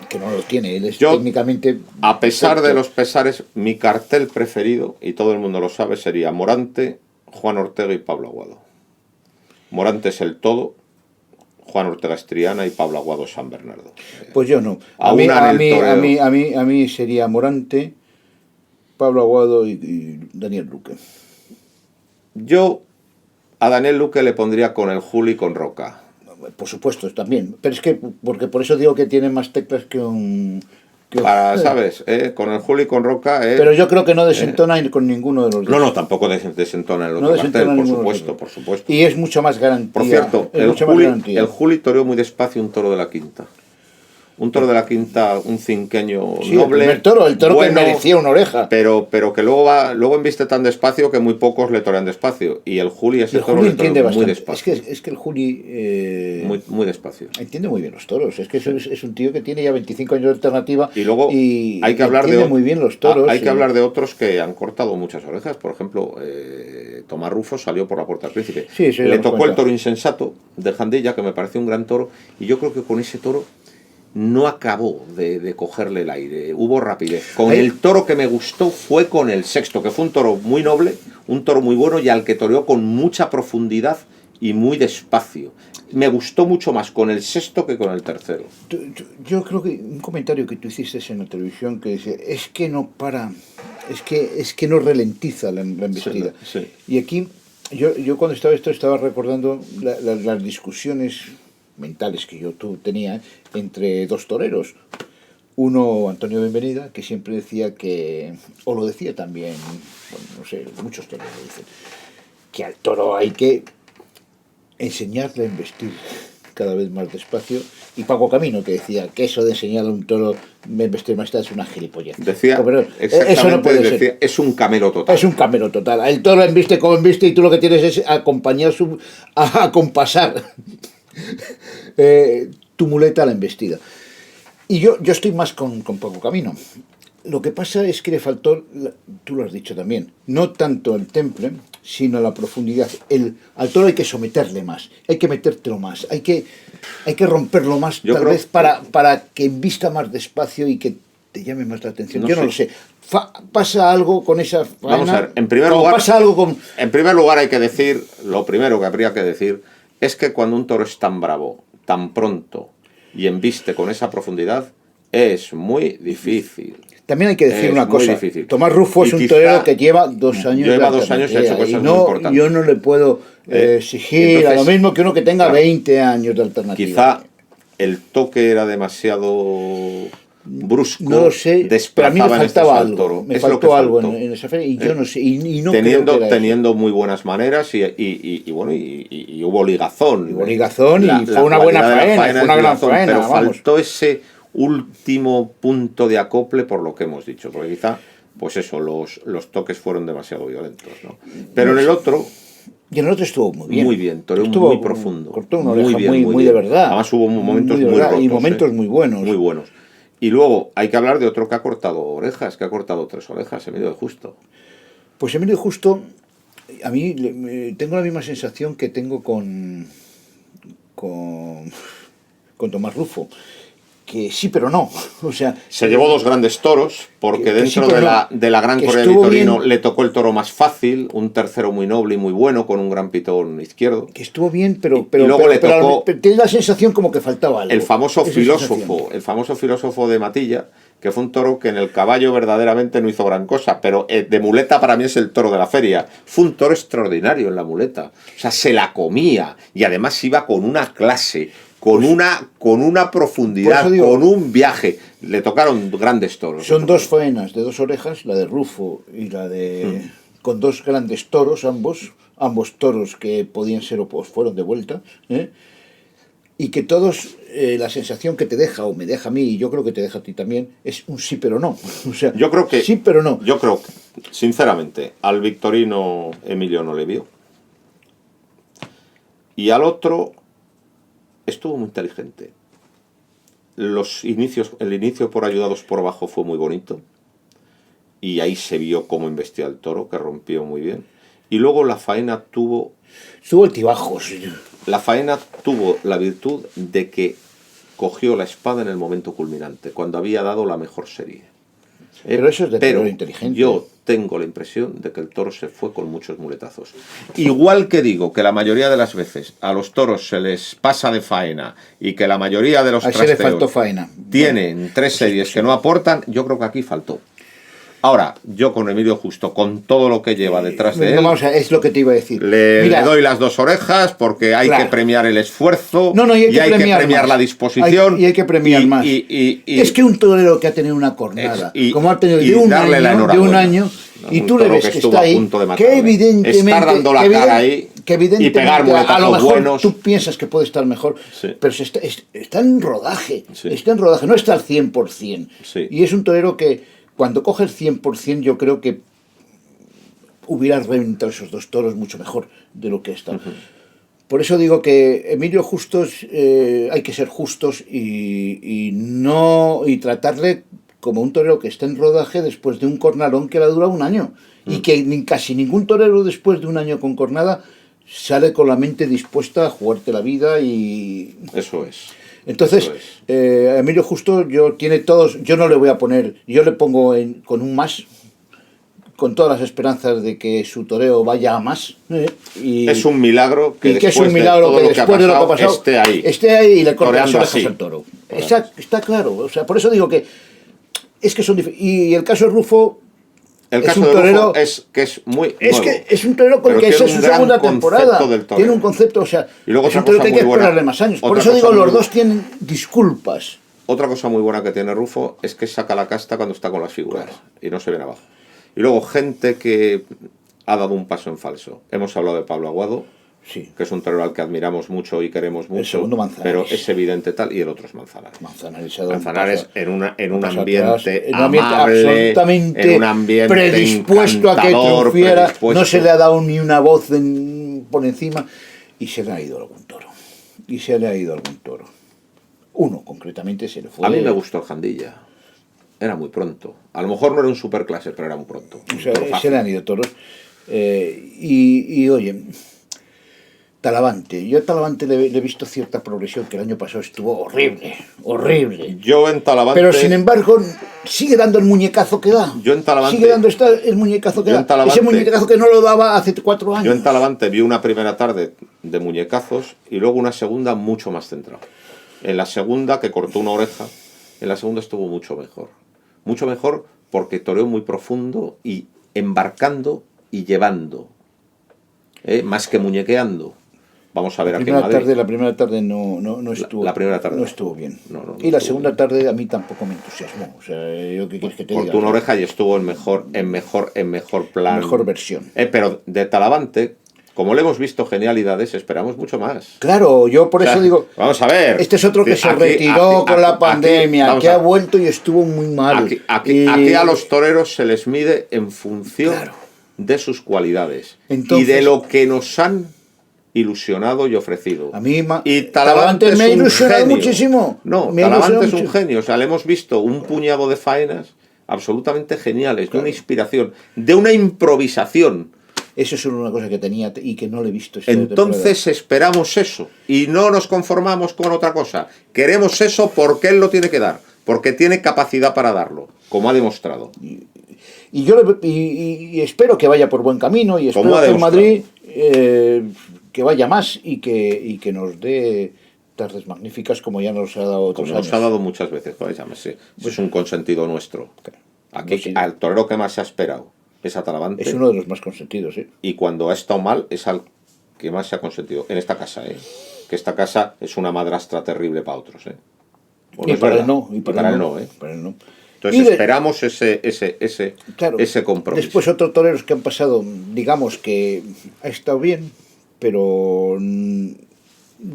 que no lo tiene. Él es Yo, técnicamente... A pesar de perfecto. los pesares, mi cartel preferido, y todo el mundo lo sabe, sería Morante, Juan Ortega y Pablo Aguado. Morante es el todo, Juan Ortega es Triana y Pablo Aguado es San Bernardo. Pues yo no. Aunan el toreo. A mí sería Morante, Pablo Aguado y Daniel Luque. Yo a Daniel Luque le pondría con el Juli y con Roca. Por supuesto, también. Pero es que, porque por eso digo que tiene más teclas que un... Para, ¿sabes? Con el Juli y con Roca... Pero yo creo que no desentona con ninguno de los dos. No, tampoco desentona el otro No desentona cartel, por ninguno de los supuesto, dos. por supuesto. Y es mucho más garantía. Por cierto, es el mucha más garantía. Juli toreó muy despacio un toro de la quinta. Un toro de la quinta, un cinqueño Sí, noble. el toro bueno, que merecía una oreja. Pero que luego embiste tan despacio que muy pocos le torean despacio. Y el Juli, ese El toro, Juli le toreó entiende muy bastante. despacio. Es que el Juli Muy despacio. entiende muy bien los toros. Es que es un tío que tiene ya 25 años de alternativa. Y luego hay que hablar entiende muy bien los toros. Hay que hablar de otros que han cortado muchas orejas. Por ejemplo, Tomás Rufo salió por la Puerta del Príncipe. Sí, sí, Le hemos tocó el comentado. toro insensato de Jandilla, que me pareció un gran toro. Y yo creo que con ese toro no acabó de cogerle el aire. Hubo rapidez. Con Ahí- el toro que me gustó fue con el sexto, que fue un toro muy noble, un toro muy bueno y al que toreó con mucha profundidad y muy despacio. Me gustó mucho más con el sexto que con el tercero. Yo creo que un comentario que tú hiciste en la televisión que dice, es que no para, es que no ralentiza la embestida. Sí. Y aquí, yo cuando estaba recordando las discusiones mentales que tú tenía entre dos toreros. Uno, Antonio Benvenida, que siempre decía que, o lo decía también, bueno, no sé, muchos toreros lo dicen, que al toro hay que enseñarle a embestir cada vez más despacio, y Paco Camino, que decía que eso de enseñarle a un toro a embestir más tarde es una gilipollez. Decía, Pero exactamente, eso no puede decía, ser. es un camelo total. Es un camelo total. El toro embiste como embiste y tú lo que tienes es acompañar a acompasar tu muleta a la embestida. Y yo estoy más con Paco Camino. Lo que pasa es que le faltó, tú lo has dicho también, no tanto el temple, sino la profundidad. Al toro hay que someterle más, hay que metértelo más, hay que romperlo más, Yo tal creo- vez para que embista más despacio y que te llame más la atención. No Yo no sé. lo sé. Pasa algo con esa faena. Vamos a ver, en primer como lugar, pasa algo con... En primer lugar hay que decir, lo primero que habría que decir, es que cuando un toro es tan bravo, tan pronto y embiste con esa profundidad, es muy difícil. También hay que decir Es una muy cosa. difícil. Tomás Rufo Y es un quizá- torero que lleva 2 años. Lleva de 2 años y ha hecho alternativa, cosas y muy importantes. yo no le puedo exigir entonces, a lo mismo que uno que tenga claro, 20 años de alternativa. Quizá el toque era demasiado brusco, No lo sé, pero a desplazaba mí me en exceso faltaba al algo. toro. Me Es lo faltó que algo faltó. en esa feria y yo no sé. Y no teniendo creo que era teniendo muy buenas maneras y bueno y hubo ligazón. Y hubo ligazón y fue una buena cualidad de la faena, fue una es gran ligazón, faena, pero vamos. faltó ese último punto de acople por lo que hemos dicho, porque quizá pues eso, los toques fueron demasiado violentos, ¿no? Pero en el otro Y en el otro estuvo muy bien. muy bien, toreó Estuvo muy profundo. Cortó una Muy oreja bien, muy bien. de verdad. Además hubo momentos de muy verdad, rotos, y momentos muy buenos. Muy buenos. Y luego hay que hablar de otro que ha cortado orejas, que ha cortado 3 orejas, Emilio de Justo. Pues Emilio Justo, a mí tengo la misma sensación que tengo con Tomás Rufo, que sí pero no, o sea... Se llevó 2 grandes toros, porque que dentro sí, de la gran que correa de estuvo Vitorino bien. le tocó el toro más fácil, un tercero muy noble y muy bueno, con un gran pitón izquierdo. Que estuvo bien, pero luego le tocó tienes la sensación como que faltaba algo. el famoso Esa filósofo, de Matilla, que fue un toro que en el caballo verdaderamente no hizo gran cosa, pero de muleta para mí es el toro de la feria. Fue un toro extraordinario en la muleta. O sea, se la comía y además iba con una clase, con una profundidad, digo, con un viaje. Le tocaron grandes toros. Son 2 faenas de 2 orejas, la de Rufo y la de... con 2 grandes toros, ambos toros que podían ser o pues fueron de vuelta, ¿eh? Y que todos, la sensación que te deja, o me deja a mí, y yo creo que te deja a ti también, es un sí pero no. O sea, yo creo que, sí pero no. Yo creo que, sinceramente, al Victorino Emilio no le vio. Y al otro estuvo muy inteligente. El inicio por ayudados por abajo fue muy bonito. Y ahí se vio cómo investiga el toro, que rompió muy bien. Y luego la faena tuvo... Estuvo altibajos. La faena tuvo la virtud de que cogió la espada en el momento culminante, cuando había dado la mejor serie. Pero eso es de toro inteligente. Yo tengo la impresión de que el toro se fue con muchos muletazos. Igual que digo que la mayoría de las veces a los toros se les pasa de faena y que la mayoría de los trasteos le faltó faena. Tienen 3 series que no aportan, yo creo que aquí faltó. Ahora, yo con Emilio Justo, con todo lo que lleva detrás de él, vamos a, es lo que te iba a decir. Le doy las 2 orejas porque hay que premiar el esfuerzo, y hay que premiar la disposición. Y hay que premiar más. Es que un torero que ha tenido una cornada, como ha tenido de un año, y tú le ves que está ahí, que evidentemente, estar dando la cara ahí y pegar muletazos a lo mejor buenos. Tú piensas que puede estar mejor, Sí. pero está en rodaje, Sí. no está al 100%. Sí. Y es un torero que cuando coge el 100%, yo creo que hubiera reventado esos 2 toros mucho mejor de lo que está. Por eso digo que Emilio Justos, hay que ser justos y tratarle como un torero que está en rodaje después de un cornalón que le ha durado un año. Y que casi ningún torero después de un año con cornada sale con la mente dispuesta a jugarte la vida y... Eso es. Entonces, Emilio Justo tiene todos, yo no le voy a poner, yo le pongo con un más, con todas las esperanzas de que su toreo vaya a más. Es un milagro que después de lo que ha pasado esté ahí y le corte las orejas al toro. Está claro, o sea, por eso digo que es que son diferentes. Y el caso de Rufo... El caso de Rufo es muy nuevo, que es un torero con que esa es su segunda temporada. Tiene un concepto, o sea, y luego es un torero que hay que esperarle más años. Por eso digo, los 2 tienen disculpas. Otra cosa muy buena que tiene Rufo es que saca la casta cuando está con las figuras, claro, y no se ven abajo. Y luego gente que ha dado un paso en falso. Hemos hablado de Pablo Aguado, sí, que es un torero al que admiramos mucho y queremos mucho. El segundo Manzanares. Pero es evidente tal, y el otro es Manzanares. Manzanares en un ambiente amable, absolutamente en un ambiente predispuesto a que triunfiera, no se le ha dado ni una voz por encima, y se le ha ido algún toro. Uno, concretamente, se le fue. A mí me gustó el Jandilla. Era muy pronto. A lo mejor no era un superclase, pero era muy pronto. O sea, se le han ido toros. Y oye... Talavante. Yo a Talavante le he visto cierta progresión, que el año pasado estuvo horrible. Yo en Talavante... Pero sin embargo, sigue dando el muñecazo que da. Yo en Talavante... Sigue dando el muñecazo que da. Ese muñecazo que no lo daba hace 4 años. Yo en Talavante vi una primera tarde de muñecazos y luego una segunda mucho más centrada. En la segunda, que cortó una oreja, en la segunda estuvo mucho mejor. Mucho mejor porque toreó muy profundo y embarcando y llevando. Más que muñequeando. Vamos a ver la primera tarde no estuvo. La primera tarde no estuvo bien. No y la segunda tarde a mí tampoco me entusiasmó. O sea, yo qué quieres que te diga. Cortó una oreja y estuvo en mejor plan. Mejor versión. Pero de Talavante, como le hemos visto genialidades, esperamos mucho más. Claro, yo por eso digo. Vamos a ver. Este es otro que se retiró con la pandemia, que ha vuelto y estuvo muy mal. Aquí a los toreros se les mide en función de sus cualidades. Entonces, y de lo que nos han ilusionado y ofrecido. A mí y Talavante me ha es un ilusionado genio. muchísimo. No, Me ha Talavante es ilusionado un mucho. genio. O sea, le hemos visto un puñado de faenas absolutamente geniales, de una inspiración, de una improvisación. Eso es una cosa que tenía y que no le he visto esta Entonces esperamos eso y no nos conformamos con otra cosa. Queremos eso porque él lo tiene que dar, porque tiene capacidad para darlo, como ha demostrado. Y yo y espero que vaya por buen camino y espero Como ha que en demostrado. Madrid que vaya más y que nos dé tardes magníficas como ya nos ha dado otros Como años. nos ha dado muchas veces, pues llámese. Eso es un consentido nuestro. Aquí, Pues sí. al torero que más se ha esperado es a Talavante. Es uno de los más consentidos, ¿eh? Y cuando ha estado mal es al que más se ha consentido. En esta casa, ¿eh? Que esta casa es una madrastra terrible para otros, ¿eh? Y es para verdad. él no. Y para él no, ¿eh? Para él no. Entonces Y esperamos claro, ese compromiso. Después otros toreros que han pasado, digamos que ha estado bien, pero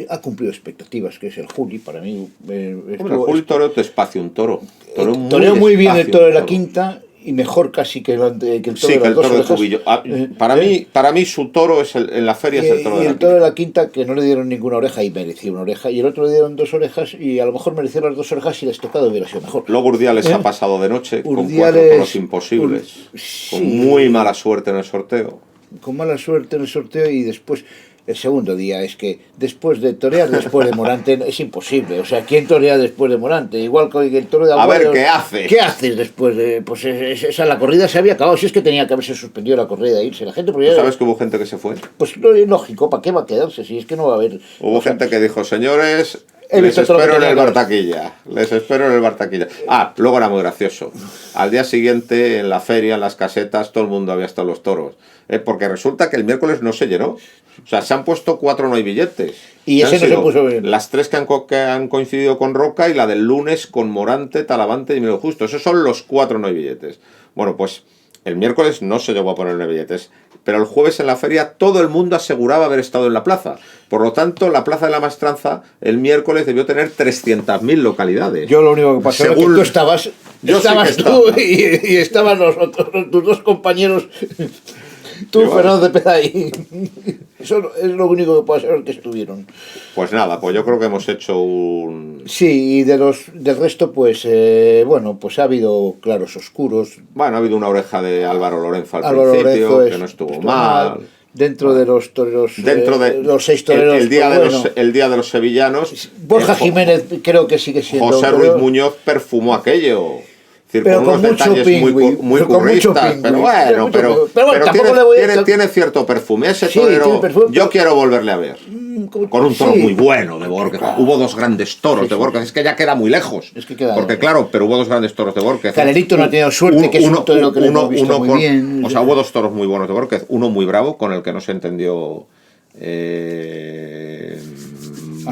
ha cumplido expectativas, que es el Juli, para mí. Hombre, el Juli toreó despacio un toro. Toreó muy bien el despacio toro de un la toro. quinta y mejor casi que el toro Sí, de que las el dos toro de orejas. Cubillo. Para mí su toro es en la feria es el toro de Y la el toro de quinta. la quinta, que no le dieron ninguna oreja y merecía una oreja, y el otro le dieron dos orejas y a lo mejor merecía las dos orejas si les tocado hubiera sido mejor. Luego Urdiales ¿Eh? ha pasado de noche con Urdiales- 4 toros imposibles, sí. con muy mala suerte en el sorteo. Con mala suerte en el sorteo y después el segundo día es que después de torear después de Morante es imposible, o sea, ¿quién torea después de Morante? Igual que el toro de A ver, Aguado, ¿qué hace? ¿Qué haces después de pues esa la corrida se había acabado, si es que tenía que haberse suspendido la corrida e irse la gente, porque ¿Tú sabes que hubo gente que se fue? pues no es lógico, ¿para qué va a quedarse si es que no va a haber? Hubo O sea, gente que dijo, señores, He les visto todo lo que espero en tenía el que ver. Bartaquilla. Les espero en el Bartaquilla. Ah, luego era muy gracioso. Al día siguiente, en la feria, en las casetas, todo el mundo había estado en los toros. Porque resulta que el miércoles no se llenó. O sea, se han puesto 4 no hay billetes. Y ese Han no se sido puso bien. Las 3 que han coincidido con Roca y la del lunes con Morante, Talavante y Miguel Justo. Esos son los 4 no hay billetes. Bueno, pues el miércoles no se llegó a poner no hay billetes. Pero el jueves en la feria todo el mundo aseguraba haber estado en la plaza. Por lo tanto, la plaza de la Maestranza el miércoles debió tener 300.000 localidades. yo lo único que pasó es que Según- tú estabas Yo sí que tú estaba. y estaban tus dos compañeros. Tú, Igual. Fernando de Peday. Eso es lo único que puedo saber que estuvieron. Pues nada, pues yo creo que hemos hecho un... Sí, y del resto, pues, bueno, pues ha habido claros oscuros. Bueno, ha habido una oreja de Álvaro Lorenzo al Álvaro principio, Lorenzo que no estuvo mal. Dentro de los toreros, Dentro de los 6 toreros. el día, pues, de bueno, el día de los sevillanos, Borja Jo- Jiménez creo que sigue siendo. José un Ruiz torero. Muñoz perfumó aquello. Es decir, Pero con con unos mucho detalles muy, pingüi, muy pero con mucho curristas, pingüi. pero bueno, Pero bueno, pero tampoco tiene, le voy a- tiene cierto perfume. Ese Sí, torero, tiene perfume, yo pero- quiero volverle a ver. Con un toro Sí. muy bueno de Borges. Hubo 2 grandes toros de Borges. Es que ya queda muy lejos. Es que queda Porque lejos. claro, pero hubo 2 grandes toros de Borges. Calerito no ha tenido suerte, que es un torero que le hemos visto muy bien. O sea, hubo 2 toros muy buenos de Borges. Uno muy bravo, con el que no se entendió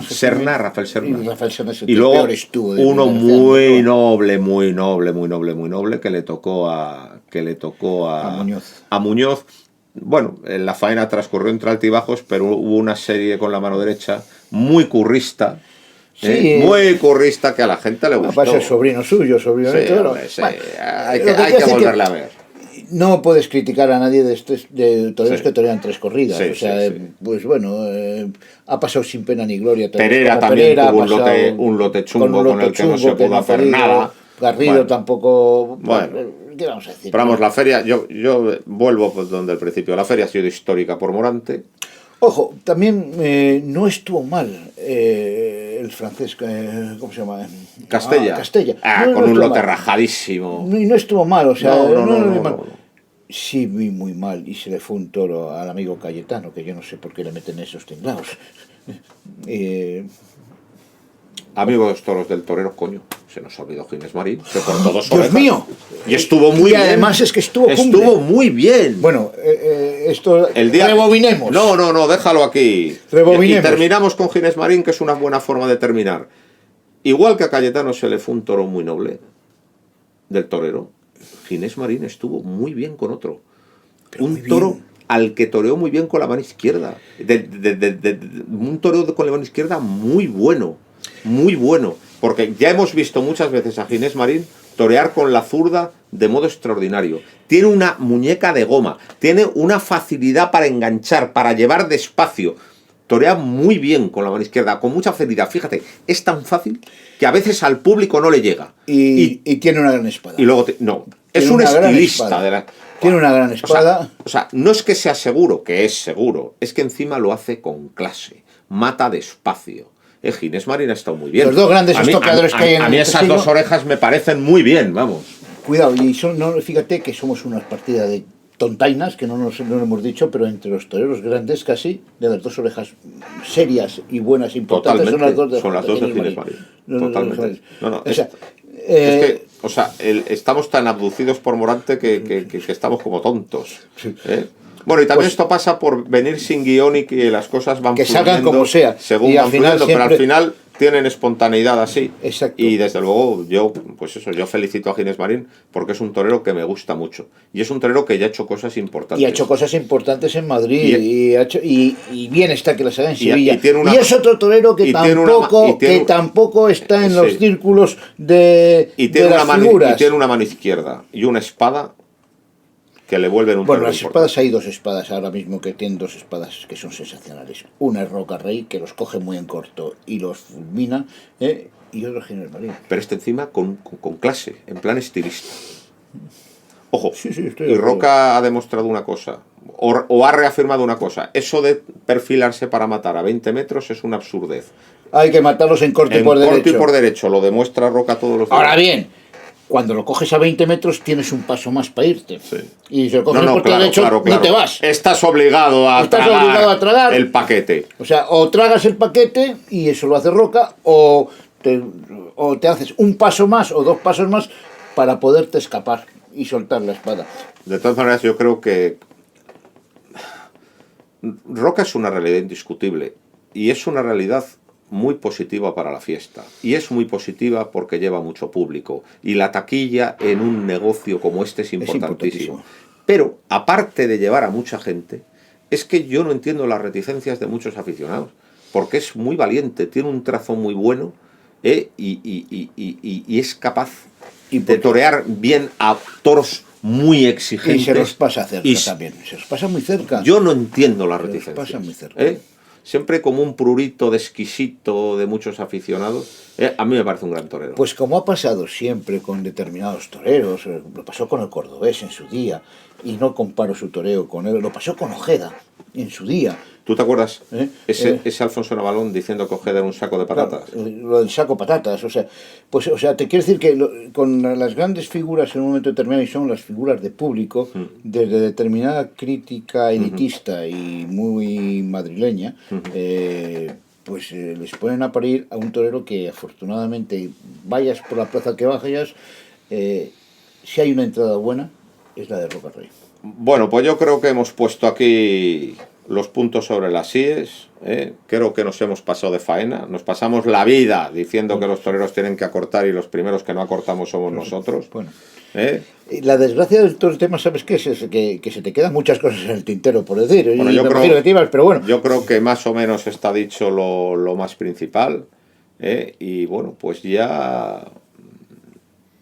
Serna, Rafael Serna. Y Rafael Serna es el Y que luego peor estuvo de uno García, muy ¿no? noble, muy noble, muy noble, muy noble, que le tocó a Muñoz. a Muñoz. Bueno, la faena transcurrió entre altibajos, pero hubo una serie con la mano derecha muy currista. Sí, muy currista, que a la gente le gustó. Va a ser sobrino suyo, sobrino Sí, nieto, pero, hombre, sí. bueno, Hay lo que quiero decir volverle a ver. No puedes criticar a nadie de toreros Sí. que torean 3 corridas. Sí, o sea, sí, sí. pues bueno, ha pasado sin pena ni gloria. Pereira Como también Pereira, tuvo ha pasado un lote chungo un con lote el que no se chungo pudo no ha hacer podido. nada. Garrido Bueno. tampoco. Bueno. ¿Qué vamos a decir? Pero vamos, la feria, yo vuelvo pues, donde el principio. La feria ha sido histórica por Morante. Ojo, también no estuvo mal el francés, ¿cómo se llama? Castella. Castella. Con un estuvo lote mal. rajadísimo. Y no estuvo mal, o sea, No. mal. Sí, vi muy mal y se le fue un toro al amigo Cayetano, que yo no sé por qué le meten esos tinglados. Amigo de los toros del torero, coño. Se nos olvidó Ginés Marín. Se cortó 2 ¡Dios orejas. mío! Y estuvo muy Y bien. además es que estuvo cumbre. Estuvo muy bien. Bueno, esto El día... rebobinemos. No, déjalo aquí. Rebobinemos. Y terminamos con Ginés Marín, que es una buena forma de terminar. Igual que a Cayetano se le fue un toro muy noble del torero, Ginés Marín estuvo muy bien con otro. Pero Un muy toro bien. al que toreó muy bien con la mano izquierda. Un toro con la mano izquierda muy bueno. Muy bueno. Porque ya hemos visto muchas veces a Ginés Marín torear con la zurda de modo extraordinario. Tiene una muñeca de goma. Tiene una facilidad para enganchar, para llevar despacio. torea muy bien con la mano izquierda, con mucha facilidad. Fíjate, es tan fácil que a veces al público no le llega. Y tiene una gran espada. Y luego, no, es Tiene un una gran estilista espada. de la... Tiene una gran espada. O sea, no es que sea seguro, que es seguro, es que encima lo hace con clase, mata despacio. Ginés Marín ha estado muy bien. Los dos grandes estopeadores que hay en A mí el esas siglo. dos orejas me parecen muy bien, vamos. Cuidado, y fíjate que somos una partida de tontainas, que no lo hemos dicho, pero entre los toreros grandes casi, de las dos orejas serias y buenas, importantes, Totalmente, son las dos de Ginés Marín. Totalmente. No, es que, o sea, estamos tan abducidos por Morante que estamos como tontos. Sí. Bueno, y también Pues, esto pasa por venir sin guión y que las cosas van que salgan como sea. según Y al van final fluyendo, pero al siempre... final tienen espontaneidad así. Exacto. Y desde luego yo felicito a Ginés Marín porque es un torero que me gusta mucho. Y es un torero que ya ha hecho cosas importantes. Y ha hecho cosas importantes en Madrid y bien está que las haga en Sevilla. Y es otro torero que tampoco está en los círculos de las figuras. Y tiene una mano izquierda y una espada que le vuelven un Bueno, torero las importante. espadas, hay dos espadas ahora mismo que tienen dos espadas que son sensacionales. Una es Roca Rey, que los coge muy en corto y los fulmina, y otro Ginés Marín. Pero encima con clase, en plan estilista. Ojo, Sí, estoy de y acuerdo. Roca ha demostrado una cosa, o ha reafirmado una cosa. Eso de perfilarse para matar a 20 metros es una absurdez. Hay que matarlos en corto y En por corto derecho. y por derecho, lo demuestra Roca todos los días. Ahora bien, cuando lo coges a 20 metros tienes un paso más para irte. Sí. Y si lo coges por claro, derecho, claro. no te vas. Estás obligado a tragar el paquete. O sea, o tragas el paquete, y eso lo hace Roca, o te haces un paso más o dos pasos más para poderte escapar y soltar la espada. De todas maneras, yo creo que Roca es una realidad indiscutible y es una realidad muy positiva para la fiesta. Y es muy positiva porque lleva mucho público. Y la taquilla en un negocio como este es importantísimo. Pero, aparte de llevar a mucha gente, es que yo no entiendo las reticencias de muchos aficionados. Porque es muy valiente, tiene un trazo muy bueno y es capaz de torear bien a toros muy exigentes. Y se los pasa cerca también. Se los pasa muy cerca. Yo no entiendo las reticencias. Se los pasa muy cerca. Siempre como un prurito de exquisito de muchos aficionados. A mí me parece un gran torero. Pues como ha pasado siempre con determinados toreros, lo pasó con el cordobés en su día, y no comparo su toreo con él, lo pasó con Ojeda en su día. ¿Tú te acuerdas? Ese Alfonso Navalón diciendo que Ojeda era un saco de patatas. Claro, lo del saco patatas, te quiero decir que con las grandes figuras en un momento determinado, y son las figuras de público, desde determinada crítica elitista y muy madrileña, les ponen a parir a un torero que afortunadamente, vayas por la plaza que vayas, si hay una entrada buena, es la de Roca Rey. Bueno, pues yo creo que hemos puesto aquí los puntos sobre las íes. Creo que nos hemos pasado de faena. Nos pasamos la vida diciendo que los toreros tienen que acortar y los primeros que no acortamos somos nosotros. Bueno. La desgracia de todo el tema, ¿sabes qué es? Que se te quedan muchas cosas en el tintero, por decir. Bueno, pero bueno. Yo creo que más o menos está dicho lo más principal. Y bueno, pues ya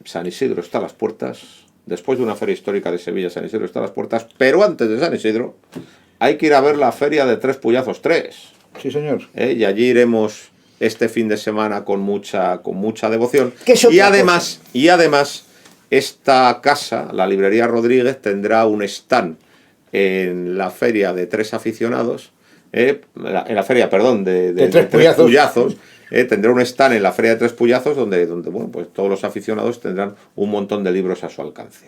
San Isidro está a las puertas. Después de una feria histórica de Sevilla, San Isidro está a las puertas. Pero antes de San Isidro hay que ir a ver la feria de Tres Puyazos 3. Sí, señor. Y allí iremos este fin de semana con mucha devoción. Y además, esta casa, la librería Rodríguez, tendrá un stand en la feria de Tres Aficionados, en la feria, de Tres Puyazos. Tendrá un stand en la feria de Tres Puyazos donde bueno, pues todos los aficionados tendrán un montón de libros a su alcance.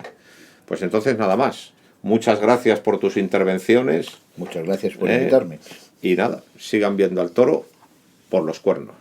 Pues entonces nada más. Muchas gracias por tus intervenciones. Muchas gracias por invitarme. Y nada, sigan viendo al toro por los cuernos.